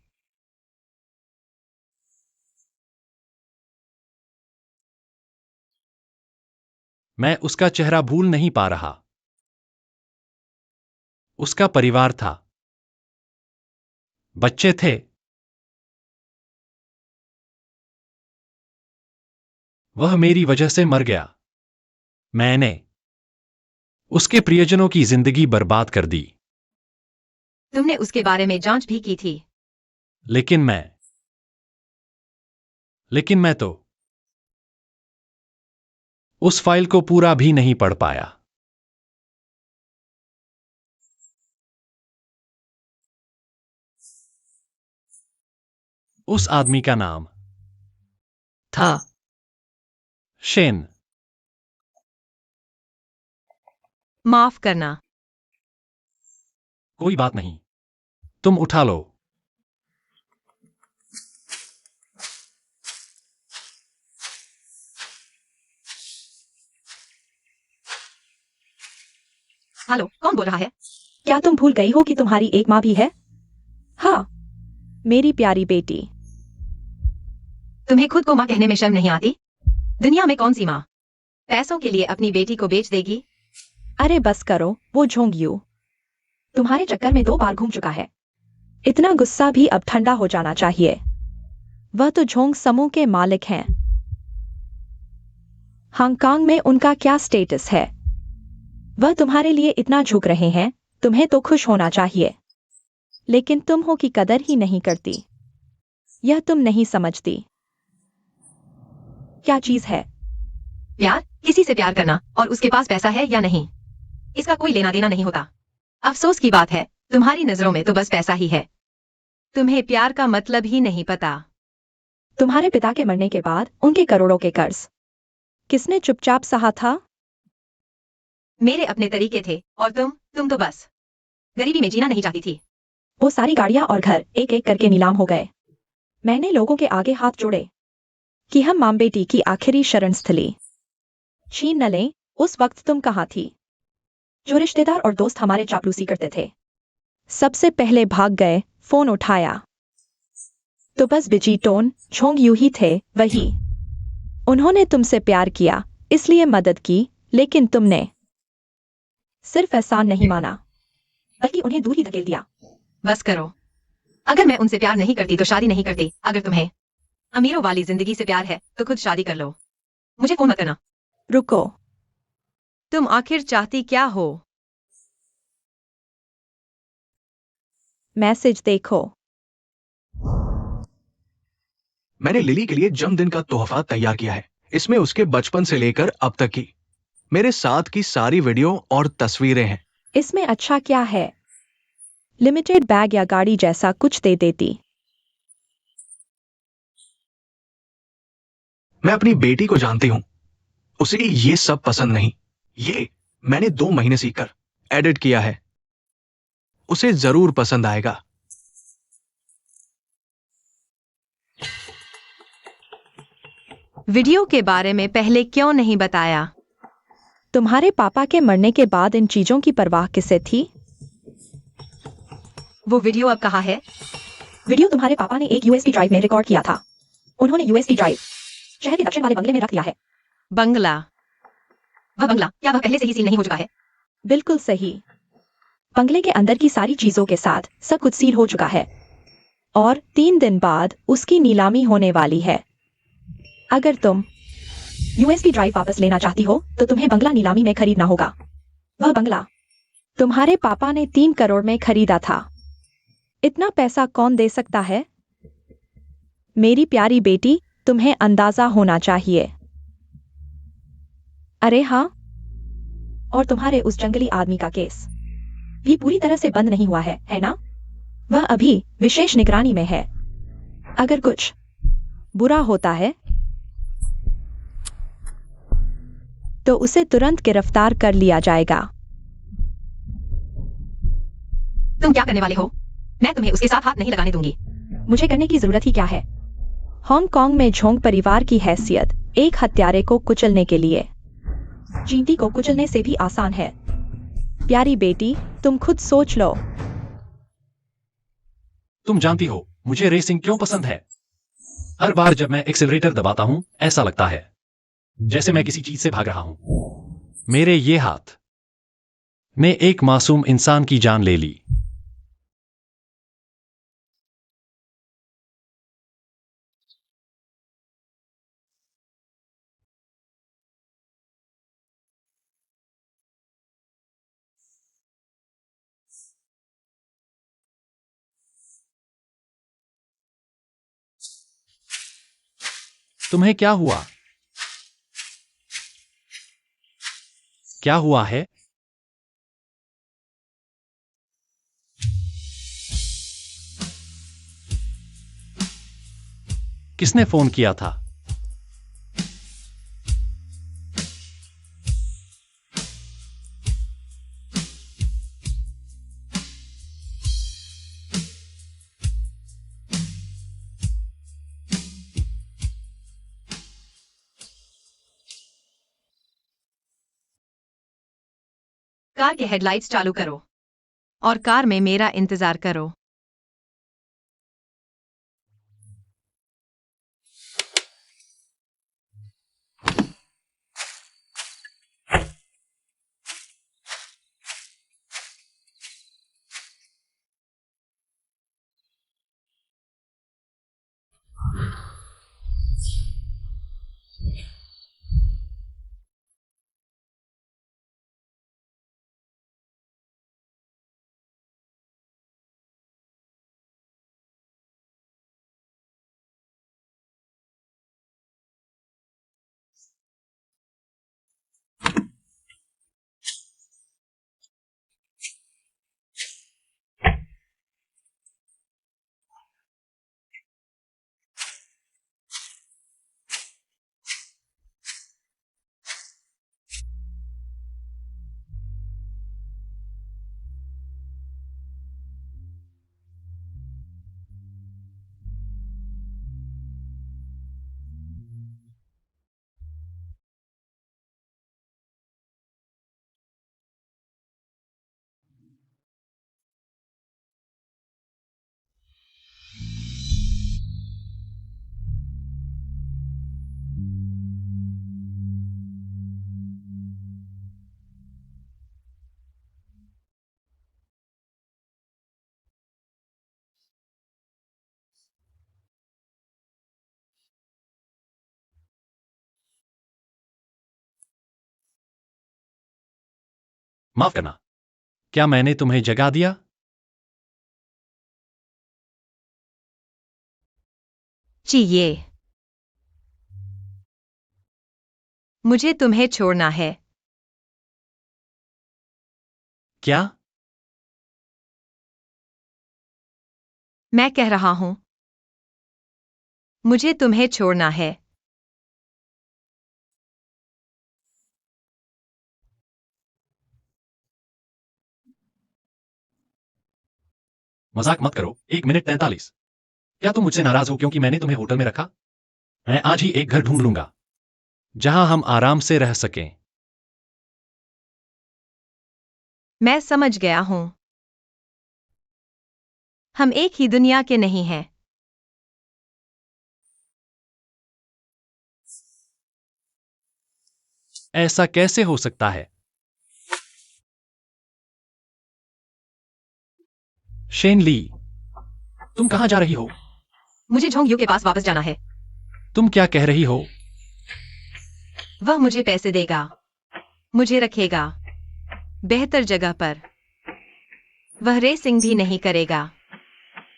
मैं उसका चेहरा भूल नहीं पा रहा। उसका परिवार था, बच्चे थे। वह मेरी वजह से मर गया। मैंने उसके प्रियजनों की जिंदगी बर्बाद कर दी। तुमने उसके बारे में जांच भी की थी। लेकिन मैं तो उस फाइल को पूरा भी नहीं पढ़ पाया। उस आदमी का नाम था शेन। माफ करना। कोई बात नहीं, तुम उठा लो। हेलो, कौन बोल रहा है? क्या तुम भूल गई हो कि तुम्हारी एक माँ भी है? हाँ, मेरी प्यारी बेटी। तुम्हें खुद को माँ कहने में शर्म नहीं आती? दुनिया में कौन सी माँ पैसों के लिए अपनी बेटी को बेच देगी? अरे बस करो, वो झोंग यू तुम्हारे चक्कर में 2 बार घूम चुका है। इतना गुस्सा भी अब ठंडा हो जाना चाहिए। वह तो झोंग समूह के मालिक हैं। हांगकांग में उनका क्या स्टेटस है? वह तुम्हारे लिए इतना झुक रहे हैं, तुम्हें तो खुश होना चाहिए। लेकिन तुम हो की कदर ही नहीं करती। यह तुम नहीं समझती। क्या चीज है? प्यार? किसी से प्यार करना और उसके पास पैसा है या नहीं, इसका कोई लेना देना नहीं होता। अफसोस की बात है, तुम्हारी नजरों में तो बस पैसा ही है। तुम्हें प्यार का मतलब ही नहीं पता। तुम्हारे पिता के मरने के बाद उनके करोड़ों के कर्ज किसने चुपचाप सहा था? मेरे अपने तरीके थे और तुम तो बस गरीबी में जीना नहीं चाहती थी। वो सारी गाड़ियां और घर एक एक करके नीलाम हो गए। मैंने लोगों के आगे हाथ जोड़े कि हम मां बेटी की आखिरी शरण स्थली छीन न लें। उस वक्त तुम कहाँ थी? जो रिश्तेदार और दोस्त हमारे चापलूसी करते थे, सबसे पहले भाग गए। फोन उठाया तो बस बिजी टोन झोंग यू ही थे वही। उन्होंने तुमसे प्यार किया, इसलिए मदद की, लेकिन तुमने सिर्फ एहसान नहीं माना, बल्कि उन्हें दूर ही धकेल दिया। बस करो। अगर मैं उनसे प्यार नहीं करती तो शादी नहीं करती। अगर तुम्हें अमीरों वाली जिंदगी से प्यार है तो खुद शादी कर लो। मुझे फोन मत करना। रुको, तुम आखिर चाहती क्या हो? मैसेज देखो। मैंने लिली के लिए जन्मदिन का तोहफा तैयार किया है। इसमें उसके बचपन से लेकर अब तक की मेरे साथ की सारी वीडियो और तस्वीरें हैं। इसमें अच्छा क्या है? लिमिटेड बैग या गाड़ी जैसा कुछ दे देती। मैं अपनी बेटी को जानती हूं, उसे ये सब पसंद नहीं। ये मैंने 2 महीने सीखकर एडिट किया है। उसे जरूर पसंद आएगा। वीडियो के बारे में पहले क्यों नहीं बताया? तुम्हारे पापा के मरने के बाद इन चीजों की परवाह किसे थी? वो वीडियो अब कहाँ है? वीडियो तुम्हारे पापा ने एक यूएसबी ड्राइव में रिकॉर्ड किया था। उन्होंने यूएसबी ड्राइव शहर के दक्षिण वाले बंगले में रख दिया है। बंगला? वह बंगला क्या वह पहले से ही सील नहीं हो चुका है? बिल्कुल सही। बंगले के अंदर की सारी चीजों के साथ सब कुछ सील हो चुका है और 3 दिन बाद उसकी नीलामी होने वाली है। अगर तुम यूएसबी ड्राइव वापस लेना चाहती हो तो तुम्हें बंगला नीलामी में खरीदना होगा। वह बंगला तुम्हारे पापा ने 3 करोड़ में खरीदा था। इतना पैसा कौन दे सकता है? मेरी प्यारी बेटी, तुम्हें अंदाजा होना चाहिए। अरे हाँ, और तुम्हारे उस जंगली आदमी का केस भी पूरी तरह से बंद नहीं हुआ है ना? वह अभी विशेष निगरानी में है। अगर कुछ बुरा होता है तो उसे तुरंत गिरफ्तार कर लिया जाएगा। तुम क्या करने वाले हो? मैं तुम्हें उसके साथ हाथ नहीं लगाने दूंगी। मुझे करने की जरूरत ही क्या है? हांगकांग में झोंग परिवार की हैसियत एक हत्यारे को कुचलने के लिए चींटी को कुचलने से भी आसान है। प्यारी बेटी, तुम खुद सोच लो। तुम जानती हो मुझे रेसिंग क्यों पसंद है? हर बार जब मैं एक्सेलरेटर दबाता हूं ऐसा लगता है जैसे मैं किसी चीज से भाग रहा हूं। मेरे ये हाथ ने एक मासूम इंसान की जान ले ली। तुम्हें क्या हुआ? क्या हुआ है? किसने फोन किया था? कार के हेडलाइट्स चालू करो और कार में मेरा इंतजार करो। माफ करना, क्या मैंने तुम्हें जगा दिया? चाहिए। मुझे तुम्हें छोड़ना है। क्या? मैं कह रहा हूं मुझे तुम्हें छोड़ना है। मजाक मत करो। 1 मिनट 43। क्या तुम मुझसे नाराज हो क्योंकि मैंने तुम्हें होटल में रखा? मैं आज ही एक घर ढूंढ लूंगा जहां हम आराम से रह सकें। मैं समझ गया हूं। हम एक ही दुनिया के नहीं हैं। ऐसा कैसे हो सकता है? शेन ली, तुम कहां जा रही हो? मुझे झोंग यू के पास वापस जाना है। तुम क्या कह रही हो? वह मुझे पैसे देगा, मुझे रखेगा बेहतर जगह पर। वह रेसिंग भी नहीं करेगा,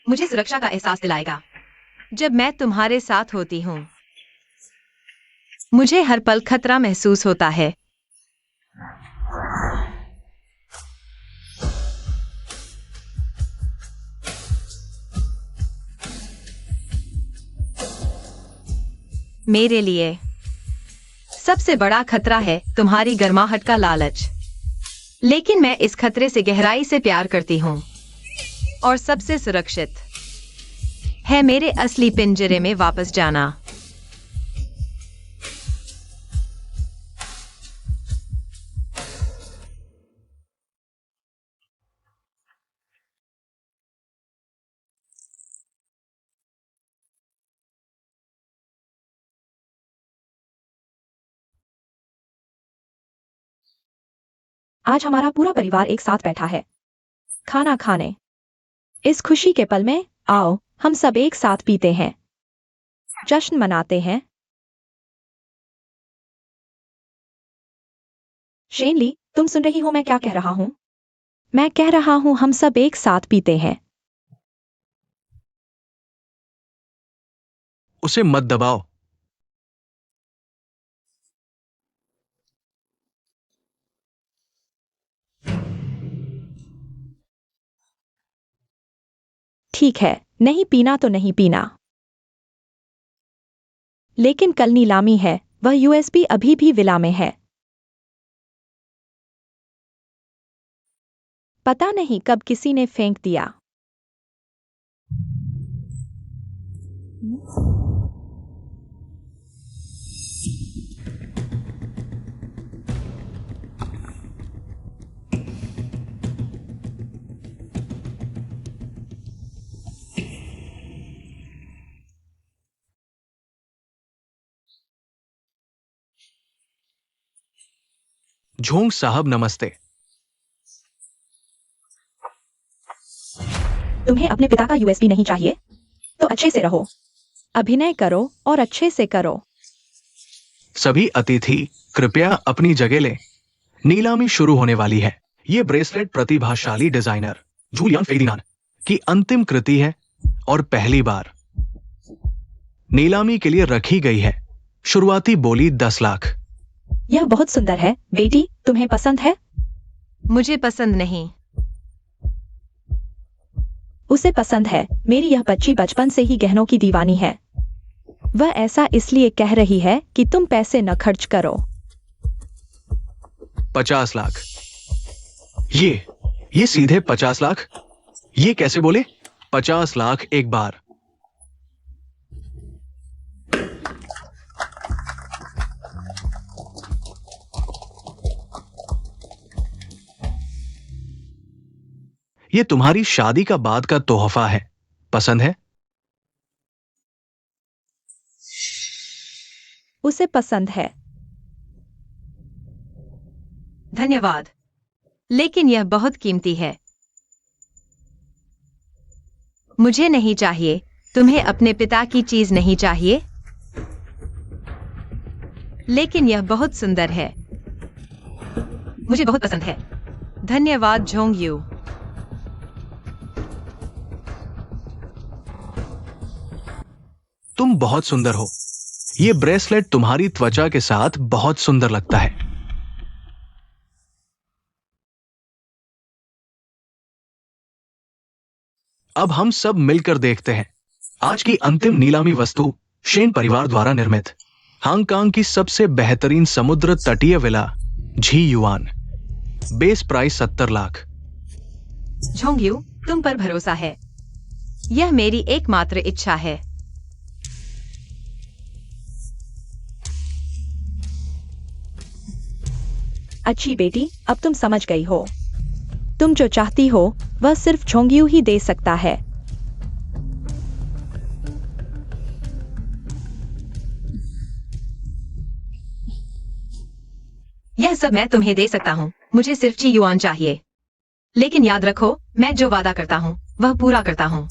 मुझे सुरक्षा का एहसास दिलाएगा। जब मैं तुम्हारे साथ होती हूं मुझे हर पल खतरा महसूस होता है। मेरे लिए सबसे बड़ा खतरा है तुम्हारी गर्माहट का लालच। लेकिन मैं इस खतरे से गहराई से प्यार करती हूं और सबसे सुरक्षित है मेरे असली पिंजरे में वापस जाना। आज हमारा पूरा परिवार एक साथ बैठा है खाना खाने। इस खुशी के पल में आओ हम सब एक साथ पीते हैं, जश्न मनाते हैं। शेनली, तुम सुन रही हो मैं क्या कह रहा हूं? मैं कह रहा हूं हम सब एक साथ पीते हैं। उसे मत दबाओ। ठीक है, नहीं पीना तो नहीं पीना। लेकिन कल नीलामी है, वह यूएसबी अभी भी विला में है। पता नहीं कब किसी ने फेंक दिया। झोंग साहब नमस्ते। तुम्हें अपने पिता का यूएसबी नहीं चाहिए तो अच्छे से रहो, अभिनय करो और अच्छे से करो। सभी अतिथि कृपया अपनी जगह लें। नीलामी शुरू होने वाली है। ये ब्रेसलेट प्रतिभाशाली डिजाइनर जूलियन फेर्डिनांड की अंतिम कृति है और पहली बार नीलामी के लिए रखी गई है। शुरुआती बोली 10 लाख। यह बहुत सुंदर है बेटी, तुम्हें पसंद है? मुझे पसंद नहीं। उसे पसंद है। मेरी यह बच्ची बचपन से ही गहनों की दीवानी है। वह ऐसा इसलिए कह रही है कि तुम पैसे न खर्च करो। 50 लाख। ये सीधे 50 लाख? ये कैसे बोले? 50 लाख एक बार। ये तुम्हारी शादी का बाद का तोहफा है, पसंद है? उसे पसंद है। धन्यवाद, लेकिन यह बहुत कीमती है। मुझे नहीं चाहिए। तुम्हें अपने पिता की चीज नहीं चाहिए? लेकिन यह बहुत सुंदर है। मुझे बहुत पसंद है। धन्यवाद झोंग यू। तुम बहुत सुंदर हो। ये ब्रेसलेट तुम्हारी त्वचा के साथ बहुत सुंदर लगता है। अब हम सब मिलकर देखते हैं आज की अंतिम नीलामी वस्तु शेन परिवार द्वारा निर्मित हांगकांग की सबसे बेहतरीन समुद्र तटीय विला झी yuan. Base price 70 lakh. Zhong you, तुम पर भरोसा है। यह मेरी एकमात्र इच्छा है। अच्छी बेटी, अब तुम समझ गई हो। तुम जो चाहती हो वह सिर्फ झोंगियू ही दे सकता है। यह सब मैं तुम्हें दे सकता हूँ। मुझे सिर्फ ची युआन चाहिए। लेकिन याद रखो, मैं जो वादा करता हूँ वह पूरा करता हूँ।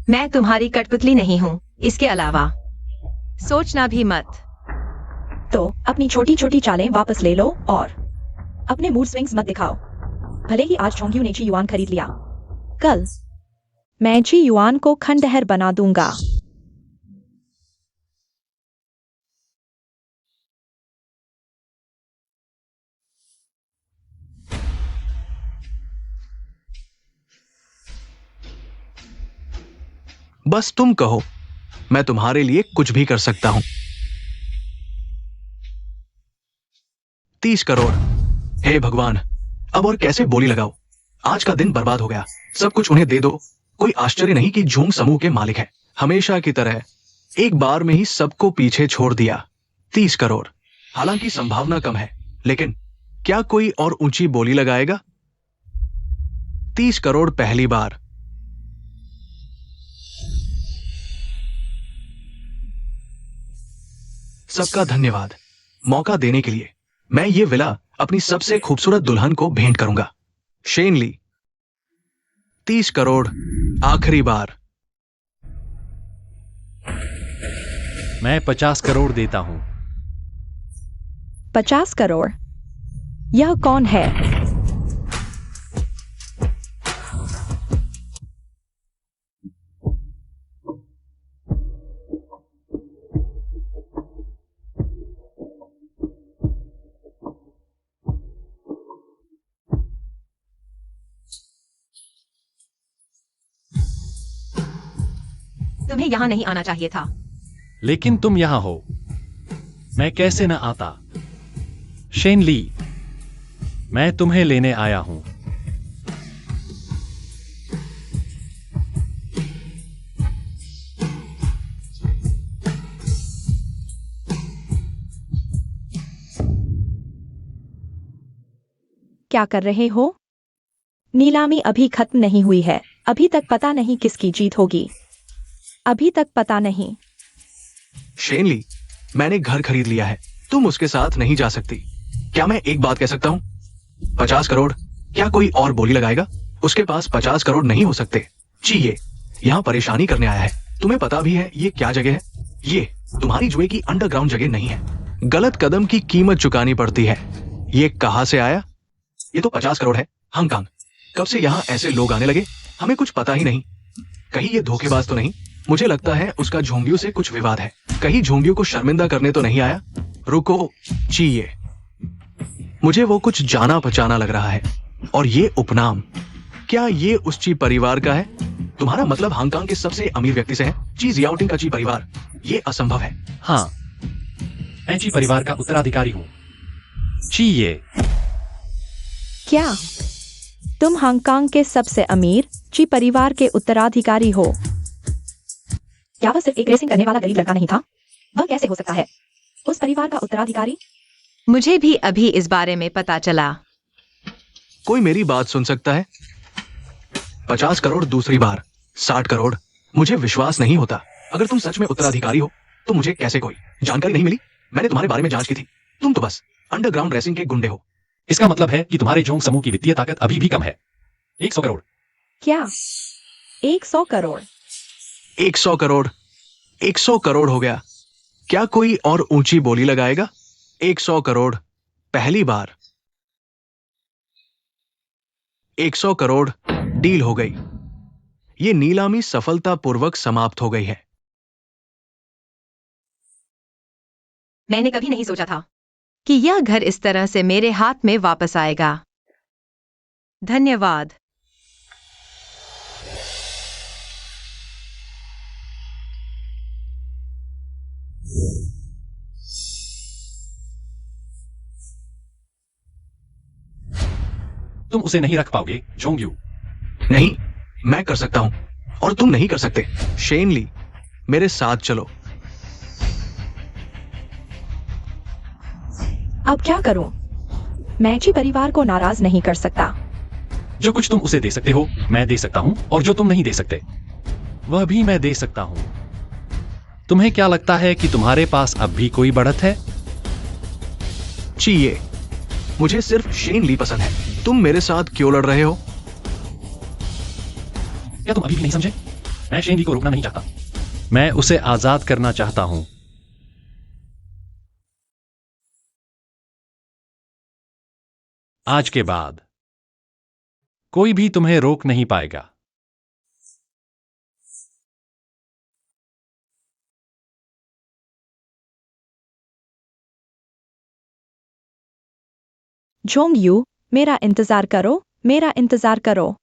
मैं तुम्हारी कठपुतली नहीं हूँ। इसके अलावा सोचना भी मत। तो अपनी छोटी छोटी चालें वापस ले लो और अपने मूड स्विंग्स मत दिखाओ। भले ही आज झोंगियू ने जी युआन खरीद लिया, कल मैं जी युआन को खंडहर बना दूंगा। बस तुम कहो, मैं तुम्हारे लिए कुछ भी कर सकता हूं। 30 करोड़। हे भगवान, अब और कैसे बोली लगाओ? आज का दिन बर्बाद हो गया। सब कुछ उन्हें दे दो। कोई आश्चर्य नहीं कि झोंग समूह के मालिक है। हमेशा की तरह एक बार में ही सबको पीछे छोड़ दिया। 30 करोड़। हालांकि संभावना कम है, लेकिन क्या कोई और ऊंची बोली लगाएगा? 30 करोड़ पहली बार। सबका धन्यवाद मौका देने के लिए। मैं ये विला अपनी सबसे खूबसूरत दुल्हन को भेंट करूंगा। शेन ली। 30 करोड़ आखिरी बार। मैं 50 करोड़ देता हूं। 50 करोड़। यह कौन है? तुम्हें यहाँ नहीं आना चाहिए था। लेकिन तुम यहां हो। मैं कैसे न आता? शेन ली, मैं तुम्हें लेने आया हूं। क्या कर रहे हो? नीलामी अभी खत्म नहीं हुई है। अभी तक पता नहीं किसकी जीत होगी। अभी तक पता नहीं। शेन ली, मैंने घर खरीद लिया है। तुम उसके साथ नहीं जा सकती। क्या मैं एक बात कह सकता हूं? 50 करोड़। क्या कोई और बोली लगाएगा? उसके पास 50 करोड़ नहीं हो सकते। जी, ये यहाँ परेशानी करने आया है। तुम्हें पता भी है ये क्या जगह है? ये तुम्हारी जुए की अंडरग्राउंड जगह नहीं है। गलत कदम की कीमत चुकानी पड़ती है। ये कहां से आया? ये तो 50 करोड़ है। हांगकांग। कब से यहाँ ऐसे लोग आने लगे? हमें कुछ पता ही नहीं। कहीं ये धोखेबाज तो नहीं? मुझे लगता है उसका झोंगियों से कुछ विवाद है। कहीं झोंगियों को शर्मिंदा करने तो नहीं आया? रुको, चाहिए। मुझे वो कुछ जाना पहचाना लग रहा है। और ये उपनाम, क्या ये उस ची परिवार का है? तुम्हारा मतलब हांगकांग के सबसे अमीर व्यक्ति से है? ची जियाओटिंग का ची परिवार? ये असंभव है। हाँ, मैं ची परिवार का उत्तराधिकारी हूं। ची ये। क्या तुम हांगकांग के सबसे अमीर ची परिवार के उत्तराधिकारी हो? क्या वह सिर्फ एक रेसिंग करने वाला गरीब लड़का नहीं था? वह कैसे हो सकता है उस परिवार का उत्तराधिकारी? मुझे भी अभी इस बारे में पता चला। कोई मेरी बात सुन सकता है? 50 करोड़ दूसरी बार। 60 करोड़। मुझे विश्वास नहीं होता। अगर तुम सच में उत्तराधिकारी हो तो मुझे कैसे कोई जानकारी नहीं मिली? मैंने तुम्हारे बारे में जांच की थी। तुम तो बस अंडरग्राउंड रेसिंग के गुंडे हो। इसका मतलब है कि तुम्हारे झोंग समूह की वित्तीय ताकत अभी भी कम है। 100 करोड़। क्या 100 करोड़? 100 करोड़। 100 करोड़ हो गया। क्या कोई और ऊंची बोली लगाएगा? 100 करोड़ पहली बार। 100 करोड़। डील हो गई। ये नीलामी सफलतापूर्वक समाप्त हो गई है। मैंने कभी नहीं सोचा था कि यह घर इस तरह से मेरे हाथ में वापस आएगा। धन्यवाद। तुम उसे नहीं रख पाओगे, झोंग यू। नहीं, मैं कर सकता हूं और तुम नहीं कर सकते। शेन ली, मेरे साथ चलो। अब क्या करूं? मैं ची परिवार को नाराज नहीं कर सकता। जो कुछ तुम उसे दे सकते हो मैं दे सकता हूं, और जो तुम नहीं दे सकते वह भी मैं दे सकता हूं। तुम्हें क्या लगता है कि तुम्हारे पास अब भी कोई बढ़त है? चाहिए। मुझे सिर्फ शेन ली पसंद है। तुम मेरे साथ क्यों लड़ रहे हो? क्या तुम अभी भी नहीं समझे? मैं शेन ली को रोकना नहीं चाहता। मैं उसे आजाद करना चाहता हूं। आज के बाद कोई भी तुम्हें रोक नहीं पाएगा। जोंग यू, मेरा इंतजार करो, मेरा इंतजार करो।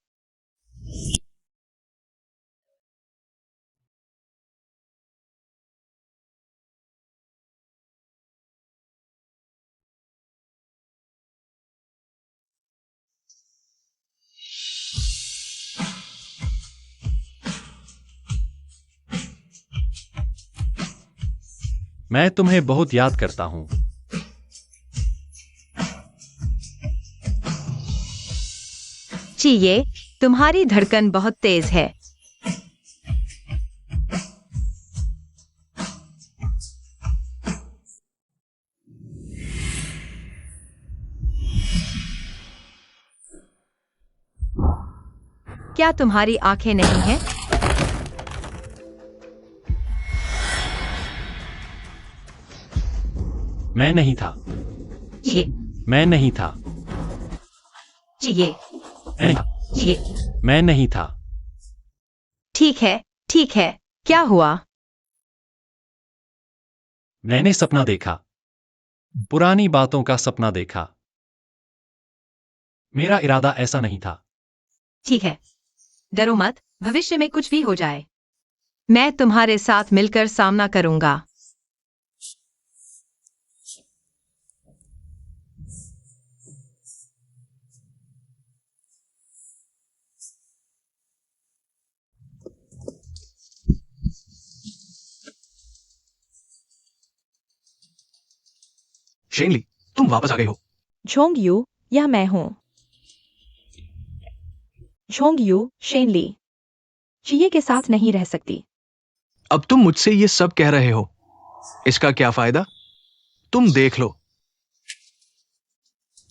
मैं तुम्हें बहुत याद करता हूं। चिये, तुम्हारी धड़कन बहुत तेज है। क्या तुम्हारी आंखें नहीं हैं? मैं नहीं था। चिये, मैं नहीं था। चिये, मैं नहीं था। चिये। मैं नहीं था। ठीक है, ठीक है। क्या हुआ? मैंने सपना देखा। पुरानी बातों का सपना देखा। मेरा इरादा ऐसा नहीं था। ठीक है, डरो मत, भविष्य में कुछ भी हो जाए, मैं तुम्हारे साथ मिलकर सामना करूंगा। शेनली, तुम वापस आ गई हो। झोंगयू, यह मैं हूं। झोंगयू, शेनली। चिये के साथ नहीं रह सकती। अब तुम मुझसे ये सब कह रहे हो, इसका क्या फायदा? तुम देख लो,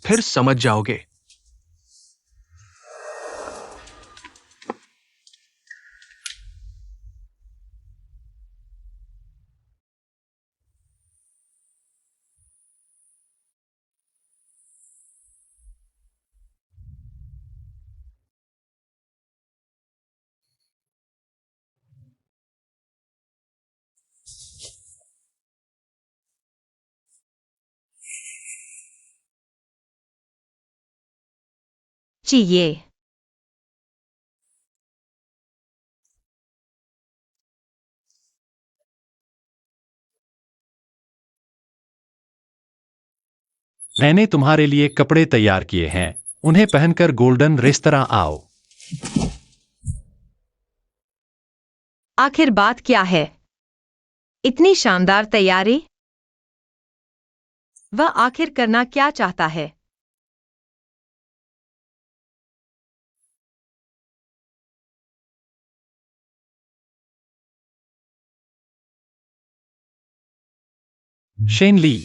फिर समझ जाओगे। चिये, मैंने तुम्हारे लिए कपड़े तैयार किए हैं, उन्हें पहनकर गोल्डन रेस्तरां आओ। आखिर बात क्या है? इतनी शानदार तैयारी? वह आखिर करना क्या चाहता है? शेनली,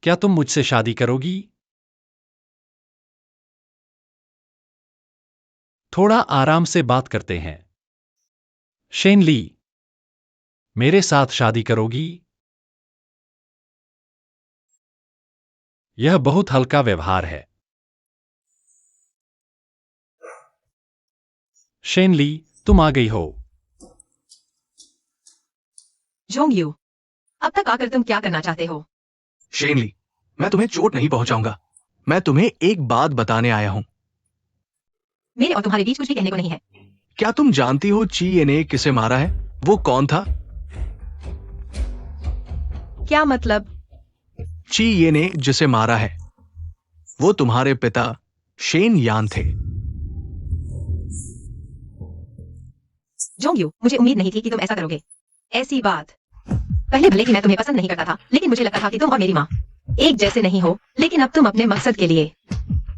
क्या तुम मुझसे शादी करोगी? थोड़ा आराम से बात करते हैं। शेनली, मेरे साथ शादी करोगी? यह बहुत हल्का व्यवहार है। शेनली, तुम आ गई हो। झोंगयू, अब तक आकर तुम क्या करना चाहते हो? शेनली, मैं तुम्हें चोट नहीं पहुंचाऊंगा। मैं तुम्हें एक बात बताने आया हूं। मेरे और तुम्हारे बीच कुछ भी कहने को नहीं है। क्या तुम जानती हो चिये ने किसे मारा है? वो कौन था? क्या मतलब? चिये ने जिसे मारा है, वो तुम्हारे पिता शेन यान थे। जोंगयू, मुझे उम्मीद नहीं थी कि तुम ऐसा करोगे। ऐसी बात। पहले भले ही मैं तुम्हें पसंद नहीं करता था, लेकिन मुझे लगता था कि तुम और मेरी माँ एक जैसे नहीं हो, लेकिन अब तुम अपने मकसद के लिए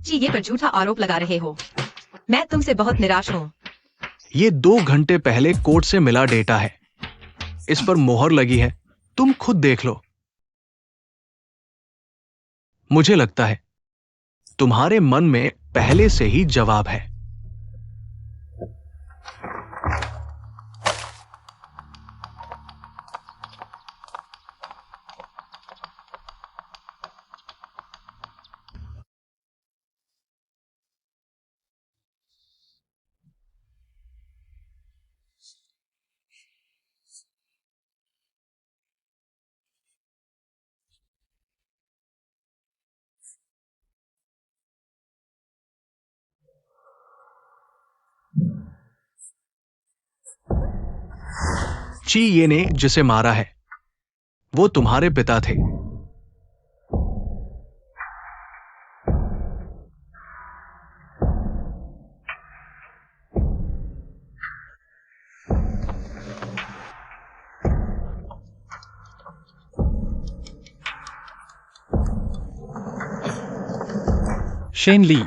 चिये पर झूठा आरोप लगा रहे हो। मैं तुमसे बहुत निराश हूँ। ये 2 घंटे पहले कोर्ट से मिला डेटा है, इस पर मोहर लगी है। तुम खुद देख लो। मुझे लगता है तुम्हारे मन में पहले से ही जवाब है। चिये ने जिसे मारा है, वो तुम्हारे पिता थे। शेनली,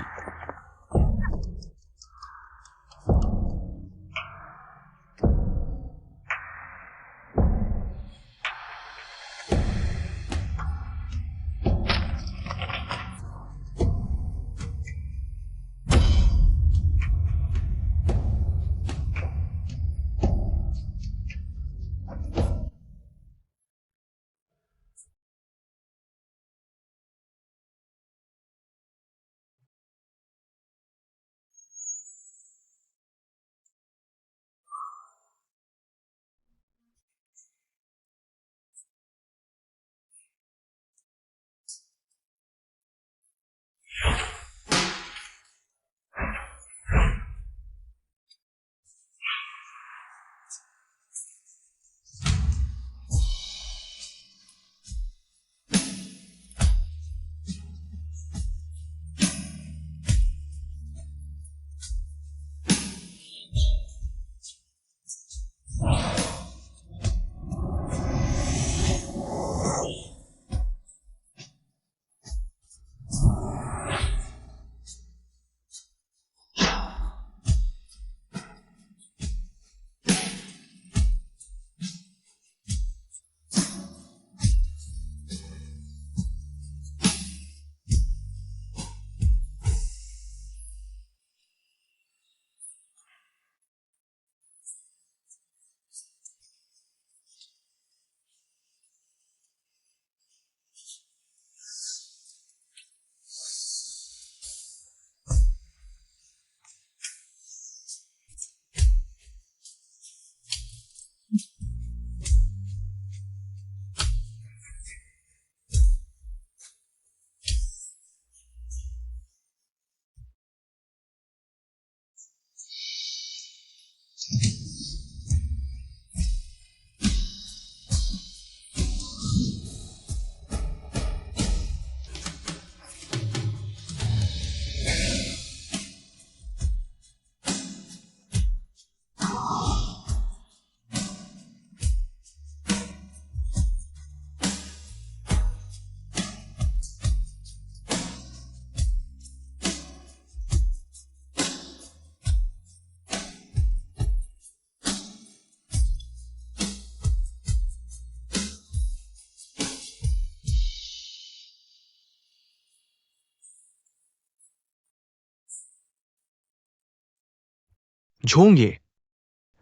झोंगिए,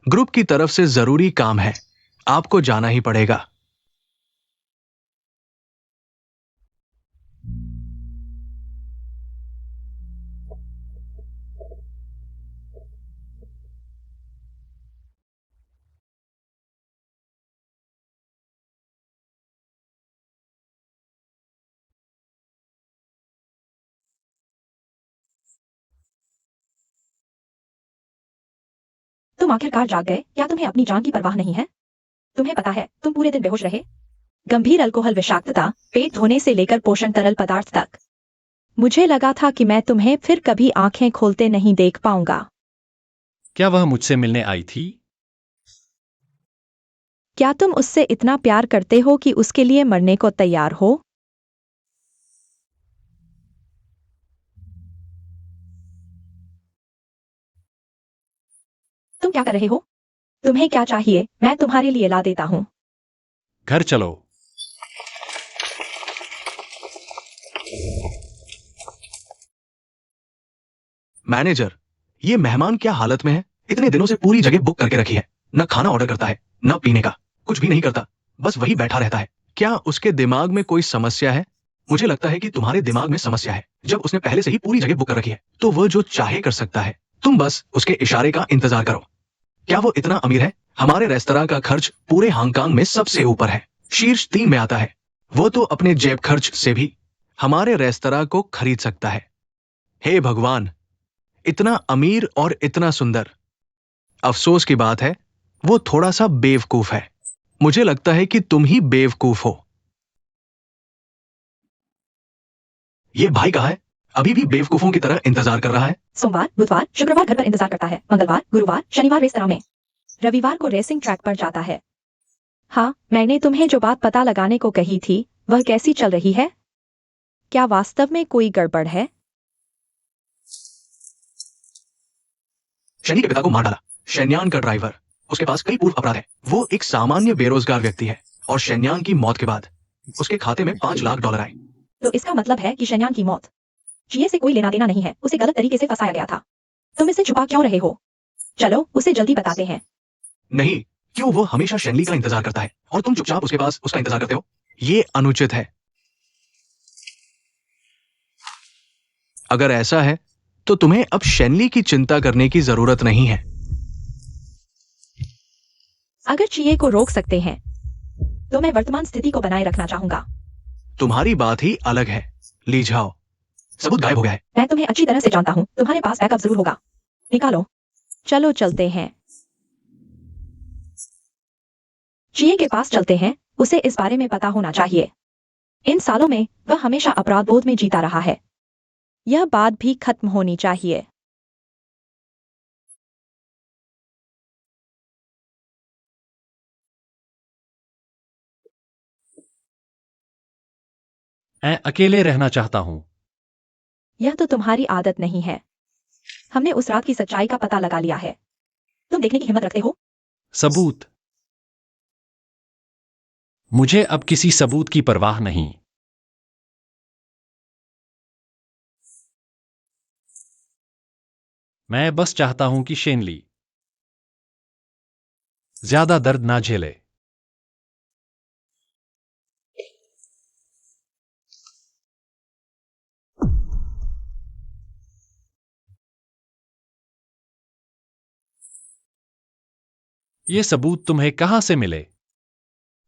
ग्रुप की तरफ से जरूरी काम है, आपको जाना ही पड़ेगा। तुम आखिरकार जाग गए। क्या तुम्हें अपनी जान की परवाह नहीं है? तुम्हें पता है तुम पूरे दिन बेहोश रहे। गंभीर अल्कोहल विषाक्तता, पेट धोने से लेकर पोषण तरल पदार्थ तक। मुझे लगा था कि मैं तुम्हें फिर कभी आंखें खोलते नहीं देख पाऊंगा। क्या वह मुझसे मिलने आई थी? क्या तुम उससे इतना प्यार करते हो कि उसके लिए मरने को तैयार हो? तुम क्या कर रहे हो? तुम्हें क्या चाहिए? मैं तुम्हारे लिए ला देता हूं। घर चलो। मैनेजर, ये मेहमान क्या हालत में है? इतने दिनों से पूरी जगह बुक करके रखी है, न खाना ऑर्डर करता है, न पीने का, कुछ भी नहीं करता, बस वही बैठा रहता है। क्या उसके दिमाग में कोई समस्या है? मुझे लगता है कि तुम्हारे दिमाग में समस्या है। जब उसने पहले से ही पूरी जगह बुक कर रखी है, तो वह जो चाहे कर सकता है। तुम बस उसके इशारे का इंतजार करो। क्या वो इतना अमीर है? हमारे रेस्तरां का खर्च पूरे हांगकांग में सबसे ऊपर है, शीर्ष 3 में आता है। वो तो अपने जेब खर्च से भी हमारे रेस्तरां को खरीद सकता है। हे भगवान, इतना अमीर और इतना सुंदर। अफसोस की बात है, वो थोड़ा सा बेवकूफ है। मुझे लगता है कि तुम ही बेवकूफ हो। ये भाई कहाँ है? अभी भी बेवकूफों की तरह इंतजार कर रहा है। सोमवार, बुधवार, शुक्रवार घर पर इंतजार करता है। मंगलवार, गुरुवार, शनिवार रेस्तरां में। रविवार को रेसिंग ट्रैक पर जाता है। हाँ, मैंने तुम्हें जो बात पता लगाने को कही थी, वह कैसी चल रही है? क्या वास्तव में कोई गड़बड़ है? शैनी के पिता को मार डाला। शेन्यान का ड्राइवर, उसके पास कई पूर्व अपराध है। वो एक सामान्य बेरोजगार व्यक्ति है और शेन्यान की मौत के बाद उसके खाते में $5 लाख आए। तो इसका मतलब है कि शेन्यान की मौत जिये से कोई लेना देना नहीं है, उसे गलत तरीके से फंसाया गया था। तुम इसे छुपा क्यों रहे हो? चलो उसे जल्दी बताते हैं। नहीं, क्यों? वो हमेशा शेनली का इंतजार करता है और तुम चुपचाप उसके पास उसका इंतजार करते हो। ये अनुचित है। अगर ऐसा है तो तुम्हें अब शेनली की चिंता करने की जरूरत नहीं है। अगर चिये को रोक सकते हैं तो मैं वर्तमान स्थिति को बनाए रखना चाहूंगा। तुम्हारी बात ही अलग है। ली जाओ, सबूत गायब हो गया है। मैं तुम्हें अच्छी तरह से जानता हूँ, तुम्हारे पास बैकअप जरूर होगा। निकालो। चलो चलते हैं, चिये के पास चलते हैं। उसे इस बारे में पता होना चाहिए। इन सालों में वह हमेशा अपराध बोध में जीता रहा है। यह बात भी खत्म होनी चाहिए। मैं अकेले रहना चाहता हूं। यह तो तुम्हारी आदत नहीं है। हमने उस रात की सच्चाई का पता लगा लिया है। तुम देखने की हिम्मत रखते हो? सबूत? मुझे अब किसी सबूत की परवाह नहीं। मैं बस चाहता हूं कि शेनली ज्यादा दर्द ना झेले। ये सबूत तुम्हें कहां से मिले?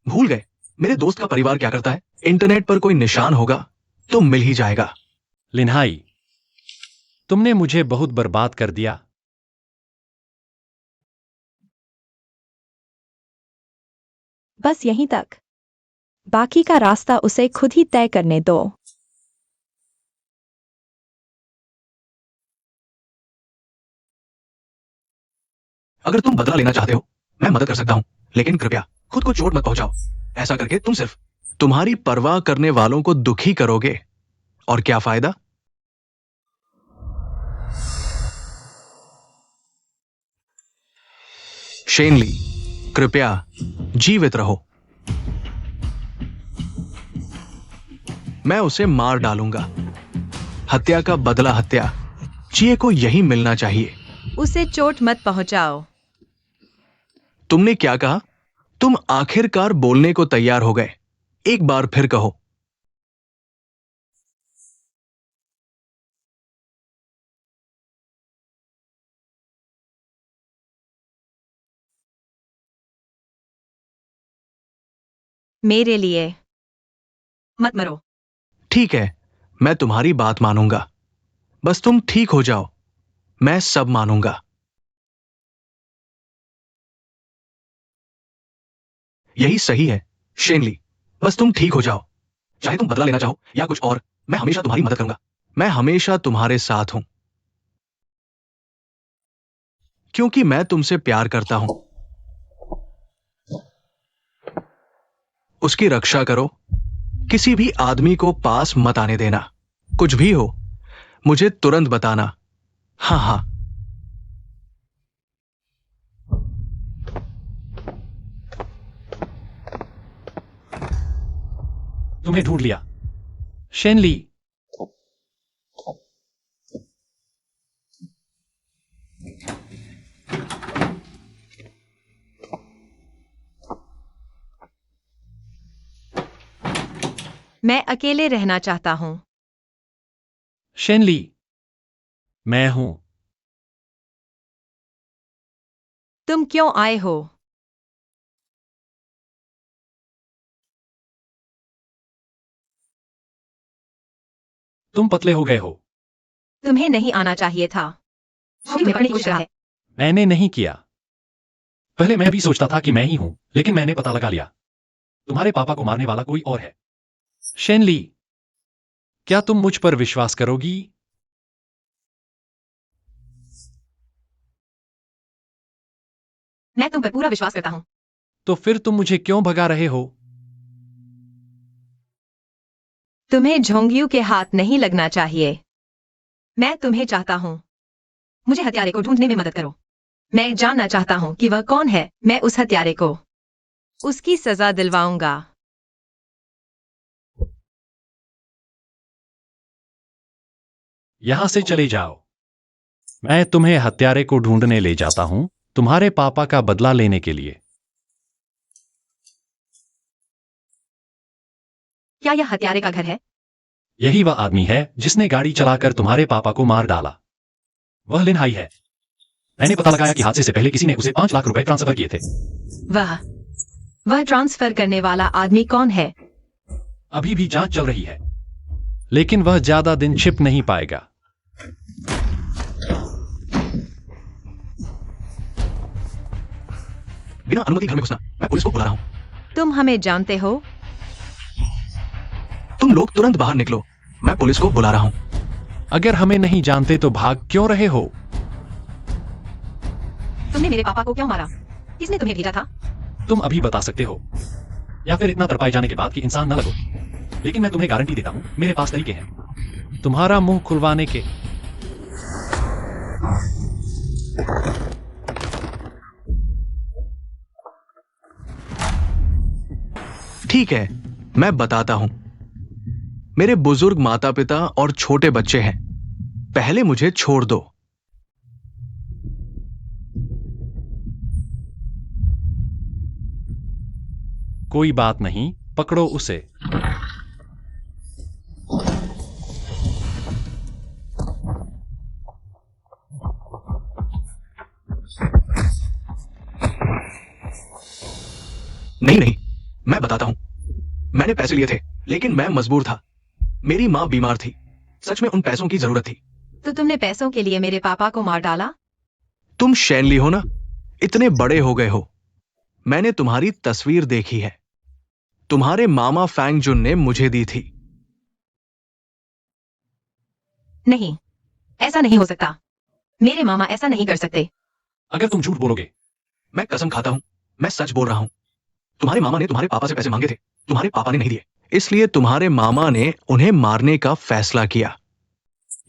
भूल गए? मेरे दोस्त का परिवार क्या करता है? इंटरनेट पर कोई निशान होगा तो मिल ही जाएगा। लिनहाई, तुमने मुझे बहुत बर्बाद कर दिया। बस यहीं तक। बाकी का रास्ता उसे खुद ही तय करने दो। अगर तुम बदला लेना चाहते हो, मैं मदद कर सकता हूं, लेकिन कृपया खुद को चोट मत पहुंचाओ। ऐसा करके तुम सिर्फ तुम्हारी परवाह करने वालों को दुखी करोगे। और क्या फायदा? शेनली, कृपया जीवित रहो। मैं उसे मार डालूंगा। हत्या का बदला हत्या। चिये को यही मिलना चाहिए। उसे चोट मत पहुंचाओ। तुमने क्या कहा? तुम आखिरकार बोलने को तैयार हो गए। एक बार फिर कहो। मेरे लिए मत मरो। ठीक है, मैं तुम्हारी बात मानूंगा। बस तुम ठीक हो जाओ, मैं सब मानूंगा। यही सही है शेनली, बस तुम ठीक हो जाओ। चाहे तुम बदला लेना चाहो या कुछ और, मैं हमेशा तुम्हारी मदद करूंगा। मैं हमेशा तुम्हारे साथ हूं, क्योंकि मैं तुमसे प्यार करता हूं। उसकी रक्षा करो। किसी भी आदमी को पास मत आने देना। कुछ भी हो, मुझे तुरंत बताना। हाँ हाँ। तुम्हें ढूंढ लिया, शेनली। मैं अकेले रहना चाहता हूं। शेनली, मैं हूं। तुम क्यों आए हो? तुम पतले हो गए हो। तुम्हें नहीं आना चाहिए था। तुम्हें पकड़ने की कोशिश है। मैंने नहीं किया। पहले मैं भी सोचता था कि मैं ही हूं, लेकिन मैंने पता लगा लिया। तुम्हारे पापा को मारने वाला कोई और है। शेनली, क्या तुम मुझ पर विश्वास करोगी? मैं तुम पर पूरा विश्वास करता हूं। तो फिर तुम मुझे क्यों भगा रहे हो? तुम्हें झोंगियों के हाथ नहीं लगना चाहिए। मैं तुम्हें चाहता हूं। मुझे हत्यारे को ढूंढने में मदद करो। मैं जानना चाहता हूँ कि वह कौन है। मैं उस हत्यारे को उसकी सजा दिलवाऊंगा। यहां से चले जाओ। मैं तुम्हें हत्यारे को ढूंढने ले जाता हूं, तुम्हारे पापा का बदला लेने के लिए। क्या यह हत्यारे का घर है? यही वह आदमी है जिसने गाड़ी चलाकर तुम्हारे पापा को मार डाला। वह लिन हाई है। मैंने पता लगाया कि हादसे से पहले किसी ने उसे 5 लाख रुपए ट्रांसफर किए थे। वह ट्रांसफर करने वाला आदमी कौन है? अभी भी जांच चल रही है, लेकिन वह ज्यादा दिन छिप नहीं पाएगा। बिना अनुमति घर में घुसना। मैं पुलिस को बुला रहा हूं। तुम हमें जानते हो? तुम लोग तुरंत बाहर निकलो। मैं पुलिस को बुला रहा हूं। अगर हमें नहीं जानते तो भाग क्यों रहे हो? तुमने मेरे पापा को क्यों मारा? किसने तुम्हें भेजा था? तुम अभी बता सकते हो, या फिर इतना तड़पाए जाने के बाद कि इंसान न लगो। लेकिन मैं तुम्हें गारंटी देता हूं, मेरे पास तरीके हैं तुम्हारा मुंह खुलवाने के। ठीक है, मैं बताता हूं। मेरे बुजुर्ग माता पिता और छोटे बच्चे हैं। पहले मुझे छोड़ दो। कोई बात नहीं, पकड़ो उसे। नहीं नहीं, मैं बताता हूं। मैंने पैसे लिए थे, लेकिन मैं मजबूर था। मेरी मां बीमार थी। सच में उन पैसों की जरूरत थी। तो तुमने पैसों के लिए मेरे पापा को मार डाला? तुम शैनली हो ना? इतने बड़े हो गए हो। मैंने तुम्हारी तस्वीर देखी है। तुम्हारे मामा फैंग जुन ने मुझे दी थी। नहीं, ऐसा नहीं हो सकता। मेरे मामा ऐसा नहीं कर सकते। अगर तुम झूठ बोलोगे। मैं कसम खाता हूं, मैं सच बोल रहा हूं। तुम्हारे मामा ने तुम्हारे पापा से पैसे मांगे थे। तुम्हारे पापा ने नहीं दिए, इसलिए तुम्हारे मामा ने उन्हें मारने का फैसला किया।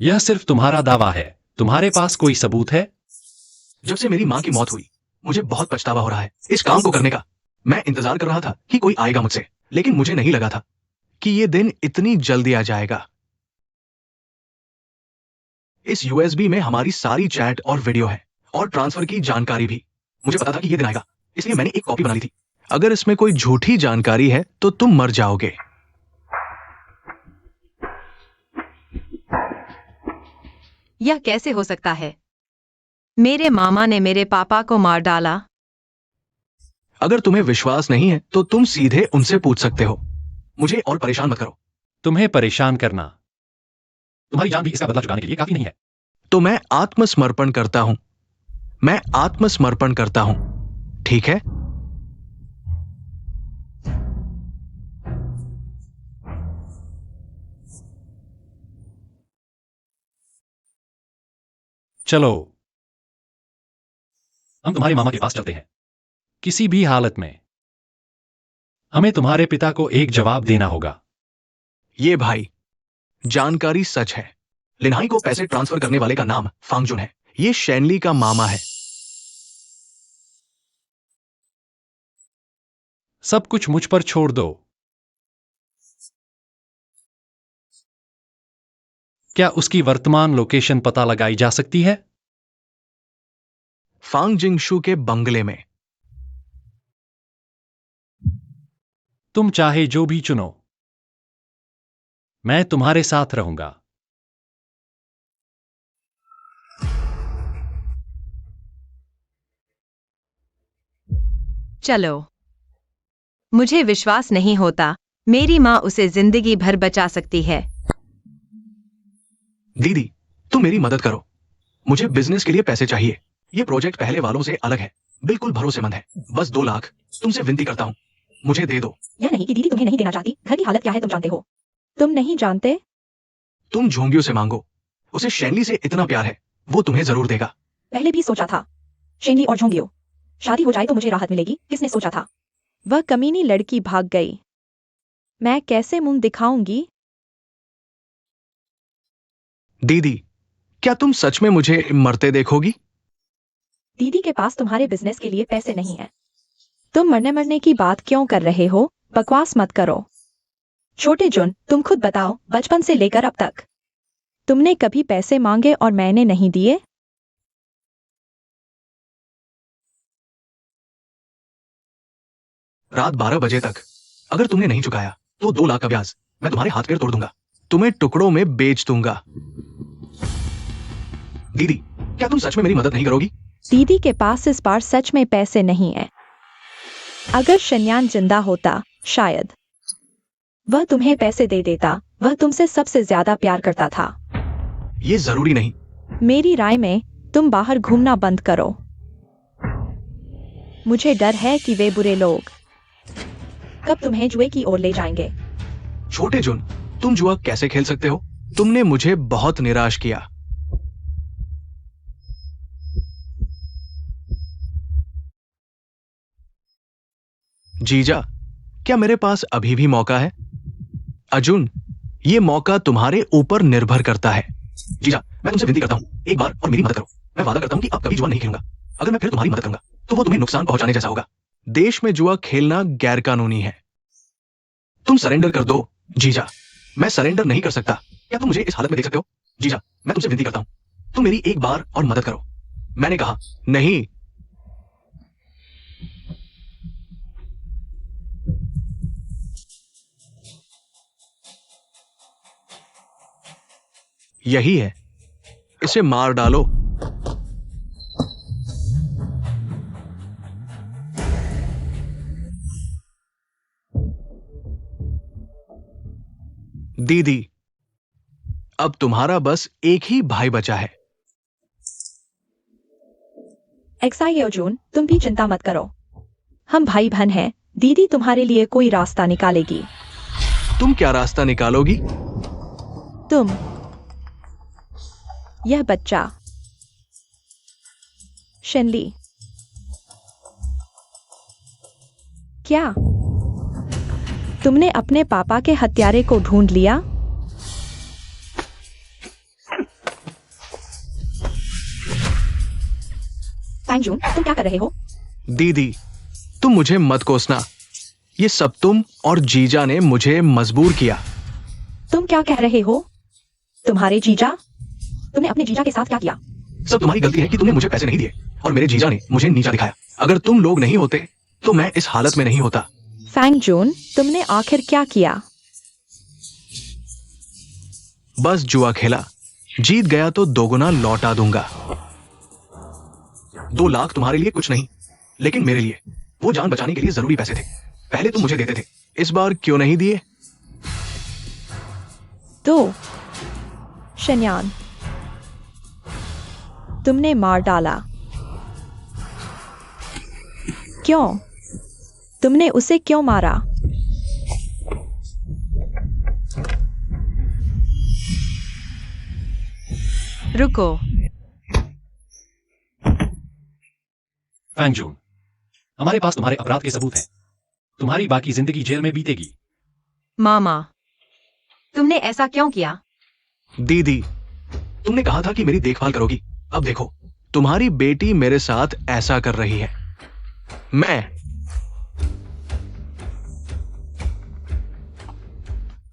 यह सिर्फ तुम्हारा दावा है, तुम्हारे पास कोई सबूत है? जब से मेरी मां की मौत हुई, मुझे बहुत पछतावा हो रहा है इस काम को करने का। मैं इंतजार कर रहा था कि कोई आएगा मुझसे, लेकिन मुझे नहीं लगा था कि यह दिन इतनी जल्दी आ जाएगा। इस यूएसबी में हमारी सारी चैट और वीडियो है, और ट्रांसफर की जानकारी भी। मुझे पता था कि यह दिन आएगा, इसलिए मैंने एक कॉपी बना ली थी। अगर इसमें कोई झूठी जानकारी है तो तुम मर जाओगे। यह कैसे हो सकता है? मेरे मामा ने मेरे पापा को मार डाला। अगर तुम्हें विश्वास नहीं है तो तुम सीधे उनसे पूछ सकते हो। मुझे और परेशान मत करो। तुम्हें परेशान करना तुम्हारी जान भी इसका बदला चुकाने के लिए काफी नहीं है। तो मैं आत्मसमर्पण करता हूं। मैं आत्मसमर्पण करता हूं, ठीक है? चलो, हम तुम्हारे मामा के पास चलते हैं। किसी भी हालत में हमें तुम्हारे पिता को एक जवाब देना होगा। ये भाई, जानकारी सच है। लिनहाई को पैसे ट्रांसफर करने वाले का नाम फांगजुन है। ये शैनली का मामा है। सब कुछ मुझ पर छोड़ दो। क्या उसकी वर्तमान लोकेशन पता लगाई जा सकती है? फांग जिंगशु के बंगले में। तुम चाहे जो भी चुनो, मैं तुम्हारे साथ रहूंगा। चलो। मुझे विश्वास नहीं होता मेरी माँ उसे जिंदगी भर बचा सकती है। दीदी, तुम मेरी मदद करो। मुझे बिजनेस के लिए पैसे चाहिए। ये प्रोजेक्ट पहले वालों से अलग है, बिल्कुल भरोसेमंद है। बस 2 लाख तुमसे विनती करता हूँ, मुझे दे दो। यह नहीं कि दीदी तुम्हें नहीं देना चाहती। घर की हालत क्या है तुम जानते हो। तुम नहीं जानते? तुम झोंगियों से मांगो। उसे शैनली से इतना प्यार है, वो तुम्हें जरूर देगा। पहले भी सोचा था, शेनली और झोंगियो शादी हो जाए तो मुझे राहत मिलेगी। किसने सोचा था? वह कमीनी लड़की भाग गई। मैं कैसे मुंह दिखाऊंगी? दीदी, क्या तुम सच में मुझे मरते देखोगी? दीदी के पास तुम्हारे बिजनेस के लिए पैसे नहीं है। तुम मरने की बात क्यों कर रहे हो? बकवास मत करो। छोटे जुन, तुम खुद बताओ, बचपन से लेकर अब तक तुमने कभी पैसे मांगे और मैंने नहीं दिए? रात 12 बजे तक अगर तुमने नहीं चुकाया तो 2 लाख का ब्याज मैं तुम्हारे हाथ पैर तोड़ दूंगा, तुम्हें टुकड़ों में बेच दूंगा। दीदी, क्या तुम सच में मेरी मदद नहीं करोगी? दीदी के पास इस बार सच में पैसे नहीं है। अगर शन्यान जिंदा होता शायद वह तुम्हें पैसे दे देता। वह तुमसे सबसे ज्यादा प्यार करता था। ये जरूरी नहीं। मेरी राय में तुम बाहर घूमना बंद करो। मुझे डर है कि वे बुरे लोग कब तुम्हें जुए की ओर ले जाएंगे। छोटे जुन, तुम जुआ कैसे खेल सकते हो? तुमने मुझे बहुत निराश किया। जीजा, क्या मेरे पास अभी भी मौका है? अर्जुन, ये मौका तुम्हारे ऊपर निर्भर करता है। जीजा, मैं तुमसे विनती करता हूं, एक बार और मेरी मदद करो। मैं वादा करता हूं कि अब कभी जुआ नहीं खेलूंगा। अगर मैं फिर तुम्हारी मदद करूंगा तो वो तुम्हें नुकसान पहुंचाने जैसा होगा। देश में जुआ खेलना गैर कानूनी है। तुम सरेंडर कर दो। जीजा, मैं सरेंडर नहीं कर सकता। क्या तुम मुझे इस हालत में देख सकते हो? जीजा, मैं तुमसे विनती करता हूं, तुम मेरी एक बार और मदद करो। मैंने कहा नहीं। यही है, इसे मार डालो। दीदी, अब तुम्हारा बस एक ही भाई बचा है। एक्साई अर्जुन, तुम भी चिंता मत करो। हम भाई बहन हैं। दीदी तुम्हारे लिए कोई रास्ता निकालेगी। तुम क्या रास्ता निकालोगी? तुम यह बच्चा शेनली, क्या तुमने अपने पापा के हत्यारे को ढूंढ लिया? अर्जुन, तुम क्या कर रहे हो? दीदी, तुम मुझे मत कोसना। ये सब तुम और जीजा ने मुझे मजबूर किया। तुम क्या कह रहे हो? तुम्हारे जीजा? तुमने अपने जीजा के साथ क्या किया? सब तुम्हारी गलती है कि तुमने मुझे पैसे नहीं दिए और मेरे जीजा ने मुझे नीचा दिखाया। अगर तुम लोग नहीं होते तो मैं इस हालत में नहीं होता। फैंग जून, तुमने आखिर क्या किया? बस जुआ खेला। जीत गया तो 2 गुना लौटा दूंगा। 2 लाख तुम्हारे लिए कुछ नहीं, लेकिन मेरे लिए वो जान बचाने के लिए जरूरी पैसे थे। पहले तुम मुझे देते थे, इस बार क्यों नहीं दिए? तो शन्यान, तुमने मार डाला। क्यों? तुमने उसे क्यों मारा? रुको। फैंगजून, हमारे पास तुम्हारे अपराध के सबूत हैं। तुम्हारी बाकी जिंदगी जेल में बीतेगी। मामा, तुमने ऐसा क्यों किया? दीदी, तुमने कहा था कि मेरी देखभाल करोगी। अब देखो, तुम्हारी बेटी मेरे साथ ऐसा कर रही है।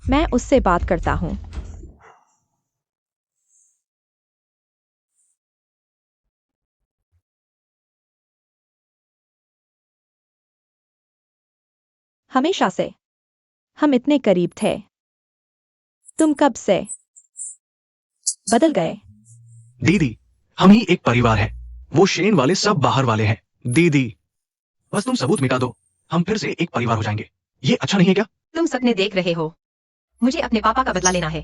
मैं उससे बात करता हूं। हमेशा से हम इतने करीब थे। तुम कब से बदल गए? दीदी, हम ही एक परिवार है। वो शेन वाले सब बाहर वाले हैं। दीदी, बस तुम सबूत मिटा दो, हम फिर से एक परिवार हो जाएंगे। ये अच्छा नहीं है क्या? तुम सपने देख रहे हो। मुझे अपने पापा का बदला लेना है।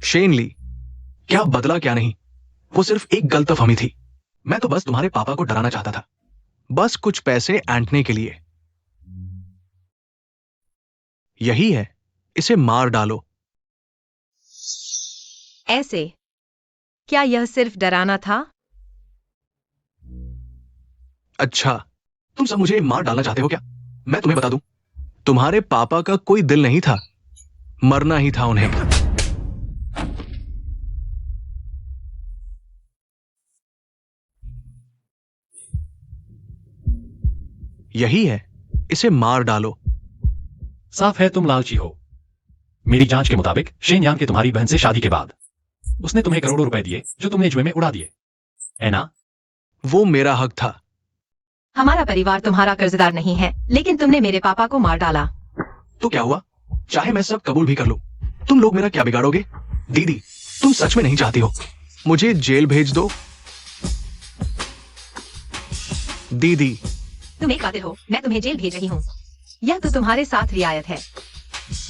शेन ली, क्या बदला क्या नहीं, वो सिर्फ एक गलतफहमी थी। मैं तो बस तुम्हारे पापा को डराना चाहता था, बस कुछ पैसे ऐंठने के लिए। यही है, इसे मार डालो। ऐसे? क्या यह सिर्फ डराना था? अच्छा, तुम सब मुझे मार डालना चाहते हो क्या? मैं तुम्हें बता दूं, तुम्हारे पापा का कोई दिल नहीं था, मरना ही था उन्हें। यही है, इसे मार डालो। साफ है तुम लालची हो। मेरी जांच के मुताबिक शेन यांग के तुम्हारी बहन से शादी के बाद उसने तुम्हें करोड़ों रुपए दिए जो तुमने जुए में उड़ा दिए, है ना? वो मेरा हक था। हमारा परिवार तुम्हारा कर्जदार नहीं है, लेकिन तुमने मेरे पापा को मार डाला। तो क्या हुआ? चाहे मैं सब कबूल भी कर लूं, तुम लोग मेरा क्या बिगाड़ोगे? दीदी, तुम सच में नहीं चाहती हो मुझे जेल भेज दो? दीदी, तुम एक कातिल हो, मैं तुम्हें जेल भेज रही हूँ। यह तो तुम्हारे साथ रियायत है।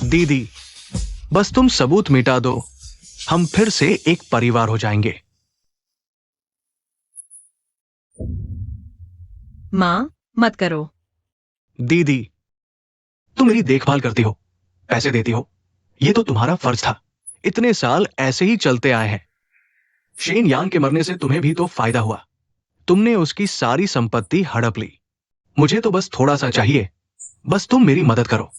दीदी, बस तुम सबूत मिटा दो, हम फिर से एक परिवार हो जाएंगे। माँ, मत करो। दीदी, तुम मेरी देखभाल करती हो, पैसे देती हो, ये तो तुम्हारा फर्ज था। इतने साल ऐसे ही चलते आए हैं। शेन यांग के मरने से तुम्हें भी तो फायदा हुआ। तुमने उसकी सारी संपत्ति हड़प ली। मुझे तो बस थोड़ा सा चाहिए। बस तुम मेरी मदद करो,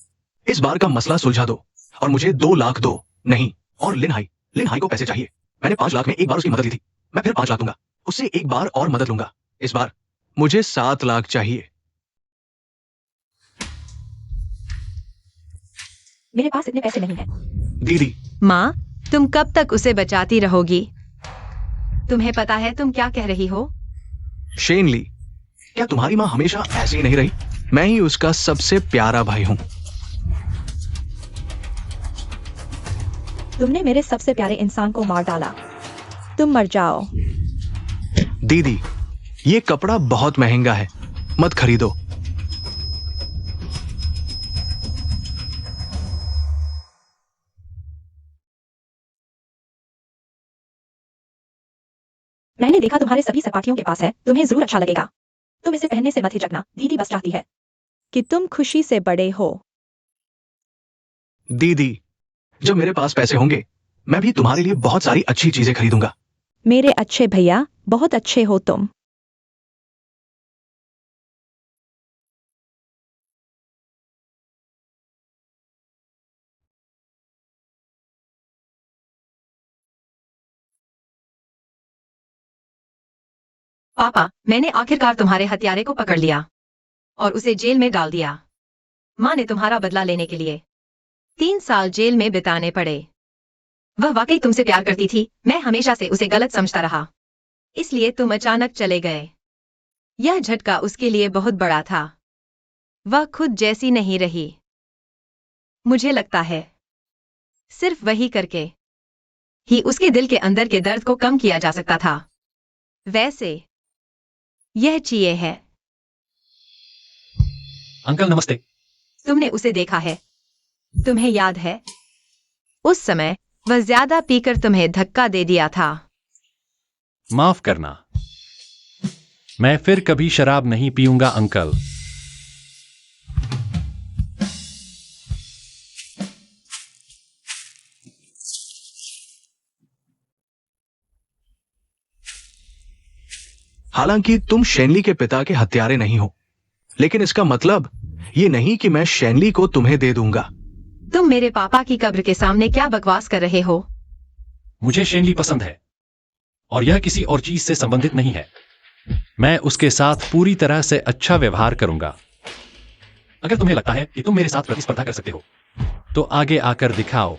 इस बार का मसला सुलझा दो और मुझे 2 लाख दो। नहीं, और लिन हाई को पैसे चाहिए। मैंने 5 लाख में एक बार उसकी मदद ली थी, मैं फिर 5 लाख दूंगा, उससे एक बार और मदद लूंगा। इस बार मुझे 7 लाख चाहिए। मेरे पास इतने पैसे नहीं हैं। दीदी, माँ, तुम कब तक उसे बचाती रहोगी? तुम्हें पता है तुम क्या कह रही हो? शेन ली, क्या तुम्हारी मां हमेशा ऐसी ही नहीं रही? मैं ही उसका सबसे प्यारा भाई हूं। तुमने मेरे सबसे प्यारे इंसान को मार डाला। तुम मर जाओ। दीदी, ये कपड़ा बहुत महंगा है, मत खरीदो। मैंने देखा तुम्हारे सभी सपाटियों के पास है, तुम्हें जरूर अच्छा लगेगा। तुम इसे पहनने से मत हिचकना, दीदी बस चाहती है कि तुम खुशी से बड़े हो। दीदी, जब मेरे पास पैसे होंगे, मैं भी तुम्हारे लिए बहुत सारी अच्छी चीजें खरीदूंगा। मेरे अच्छे भैया, बहुत अच्छे हो तुम। पापा, मैंने आखिरकार तुम्हारे हत्यारे को पकड़ लिया और उसे जेल में डाल दिया। माँ ने तुम्हारा बदला लेने के लिए 3 साल जेल में बिताने पड़े। वह वाकई तुमसे प्यार करती थी, मैं हमेशा से उसे गलत समझता रहा, इसलिए तुम अचानक चले गए। यह झटका उसके लिए बहुत बड़ा था। वह खुद जैसी नहीं रही। मुझे लगता है सिर्फ वही करके ही उसके दिल के अंदर के दर्द को कम किया जा सकता था। वैसे यह चीए है। अंकल नमस्ते। तुमने उसे देखा है? तुम्हें याद है उस समय वह ज्यादा पीकर तुम्हें धक्का दे दिया था? माफ करना, मैं फिर कभी शराब नहीं पीऊंगा अंकल। हालांकि तुम शेनली के पिता के हत्यारे नहीं हो, लेकिन इसका मतलब ये नहीं कि मैं शेनली को तुम्हें दे दूंगा। तुम मेरे पापा की कब्र के सामने क्या बकवास कर रहे हो? मुझे शेनली पसंद है और यह किसी और चीज से संबंधित नहीं है। मैं उसके साथ पूरी तरह से अच्छा व्यवहार करूंगा। अगर तुम्हें लगता है कि तुम मेरे साथ प्रतिस्पर्धा कर सकते हो, तो आगे आकर दिखाओ।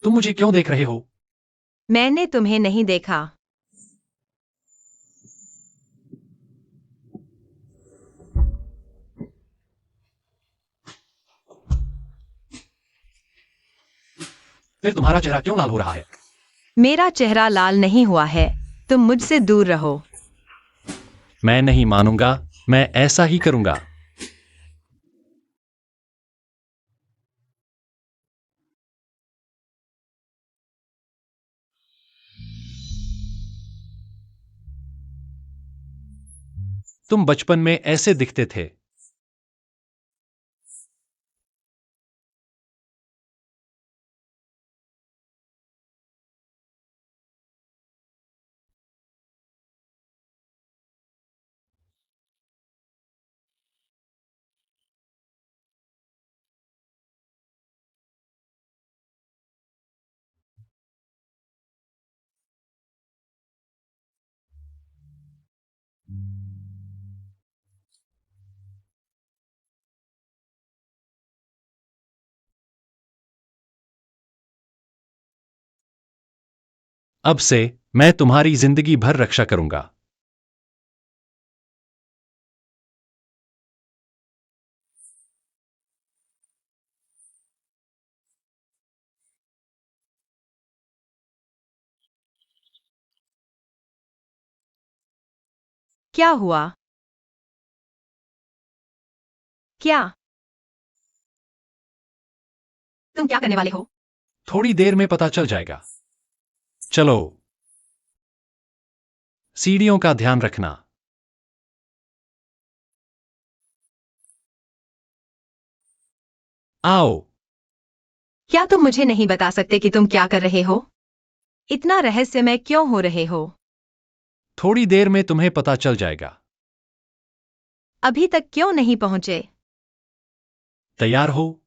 तुम मुझे क्यों देख रहे हो? मैंने तुम्हें नहीं देखा। फिर तुम्हारा चेहरा क्यों लाल हो रहा है? मेरा चेहरा लाल नहीं हुआ है, तुम मुझसे दूर रहो। मैं नहीं मानूंगा, मैं ऐसा ही करूंगा। तुम बचपन में ऐसे दिखते थे। अब से मैं तुम्हारी जिंदगी भर रक्षा करूंगा। क्या हुआ? क्या? तुम क्या करने वाले हो? थोड़ी देर में पता चल जाएगा। चलो। सीढ़ियों का ध्यान रखना। आओ। क्या तुम मुझे नहीं बता सकते कि तुम क्या कर रहे हो? इतना रहस्यमय क्यों हो रहे हो? थोड़ी देर में तुम्हें पता चल जाएगा। अभी तक क्यों नहीं पहुंचे? तैयार हो?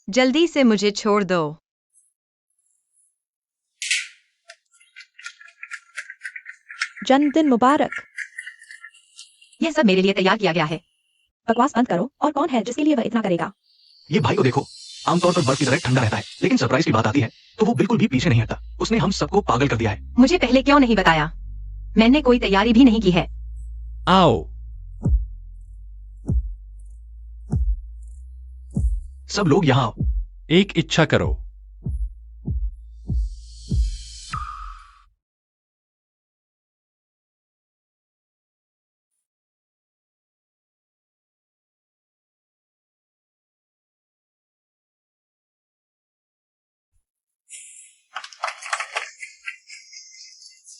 जल्दी से मुझे छोड़ दो। जन्मदिन मुबारक। यह सब मेरे लिए तैयार किया गया है। बकवास बंद करो। और कौन है जिसके लिए वह इतना करेगा? ये भाई को देखो, आमतौर पर बर्फ की तरह ठंडा रहता है, लेकिन सरप्राइज की बात आती है तो वो बिल्कुल भी पीछे नहीं हटता। उसने हम सबको पागल कर दिया है। मुझे पहले क्यों नहीं बताया? मैंने कोई तैयारी भी नहीं की है। आओ। सब लोग यहाँ आओ। एक इच्छा करो।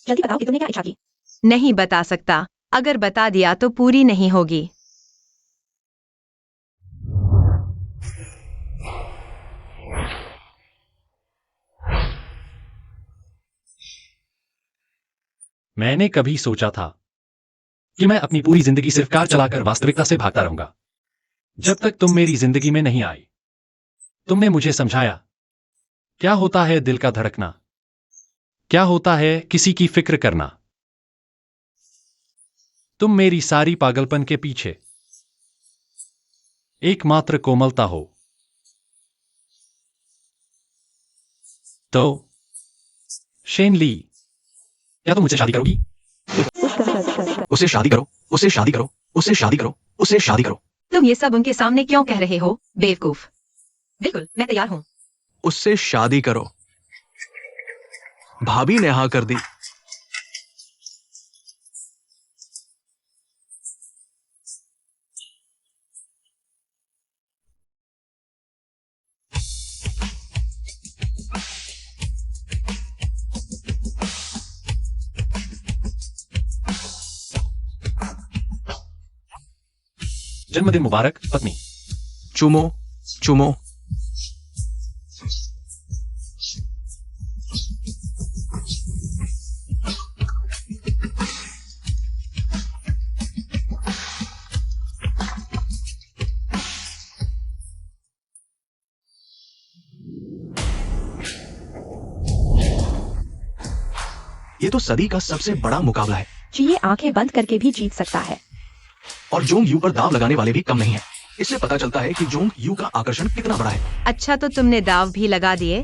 जल्दी बताओ कि तुमने क्या इच्छा की। नहीं बता सकता। अगर बता दिया तो पूरी नहीं होगी। मैंने कभी सोचा था कि मैं अपनी पूरी जिंदगी सिर्फ कार चलाकर वास्तविकता से भागता रहूंगा। जब तक तुम मेरी जिंदगी में नहीं आई, तुमने मुझे समझाया क्या होता है दिल का धड़कना, क्या होता है किसी की फिक्र करना। तुम मेरी सारी पागलपन के पीछे एकमात्र कोमलता हो। तो शेन ली, क्या तुम मुझसे शादी करोगी? उसे शादी करो, उसे शादी करो, उसे शादी करो, उसे शादी करो। तुम ये सब उनके सामने क्यों कह रहे हो, बेवकूफ? बिल्कुल, मैं तैयार हूँ। उससे शादी करो। भाभी ने हाँ कर दी। जन्मदिन मुबारक पत्नी। चुमो, चुमो। ये तो सदी का सबसे बड़ा मुकाबला है ये आंखें बंद करके भी जीत सकता है। और जोंग यू पर दाव लगाने वाले भी कम नहीं है। इससे पता चलता है कि जोंग यू का आकर्षण कितना बड़ा है। अच्छा, तो तुमने दाव भी लगा दिए।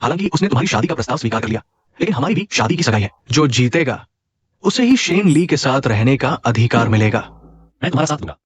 हालांकि उसने तुम्हारी शादी का प्रस्ताव स्वीकार कर लिया, लेकिन हमारी भी शादी की सगाई है। जो जीतेगा उसे ही शेन ली के साथ रहने का अधिकार मिलेगा। मैं तुम्हारा साथ दूंगा।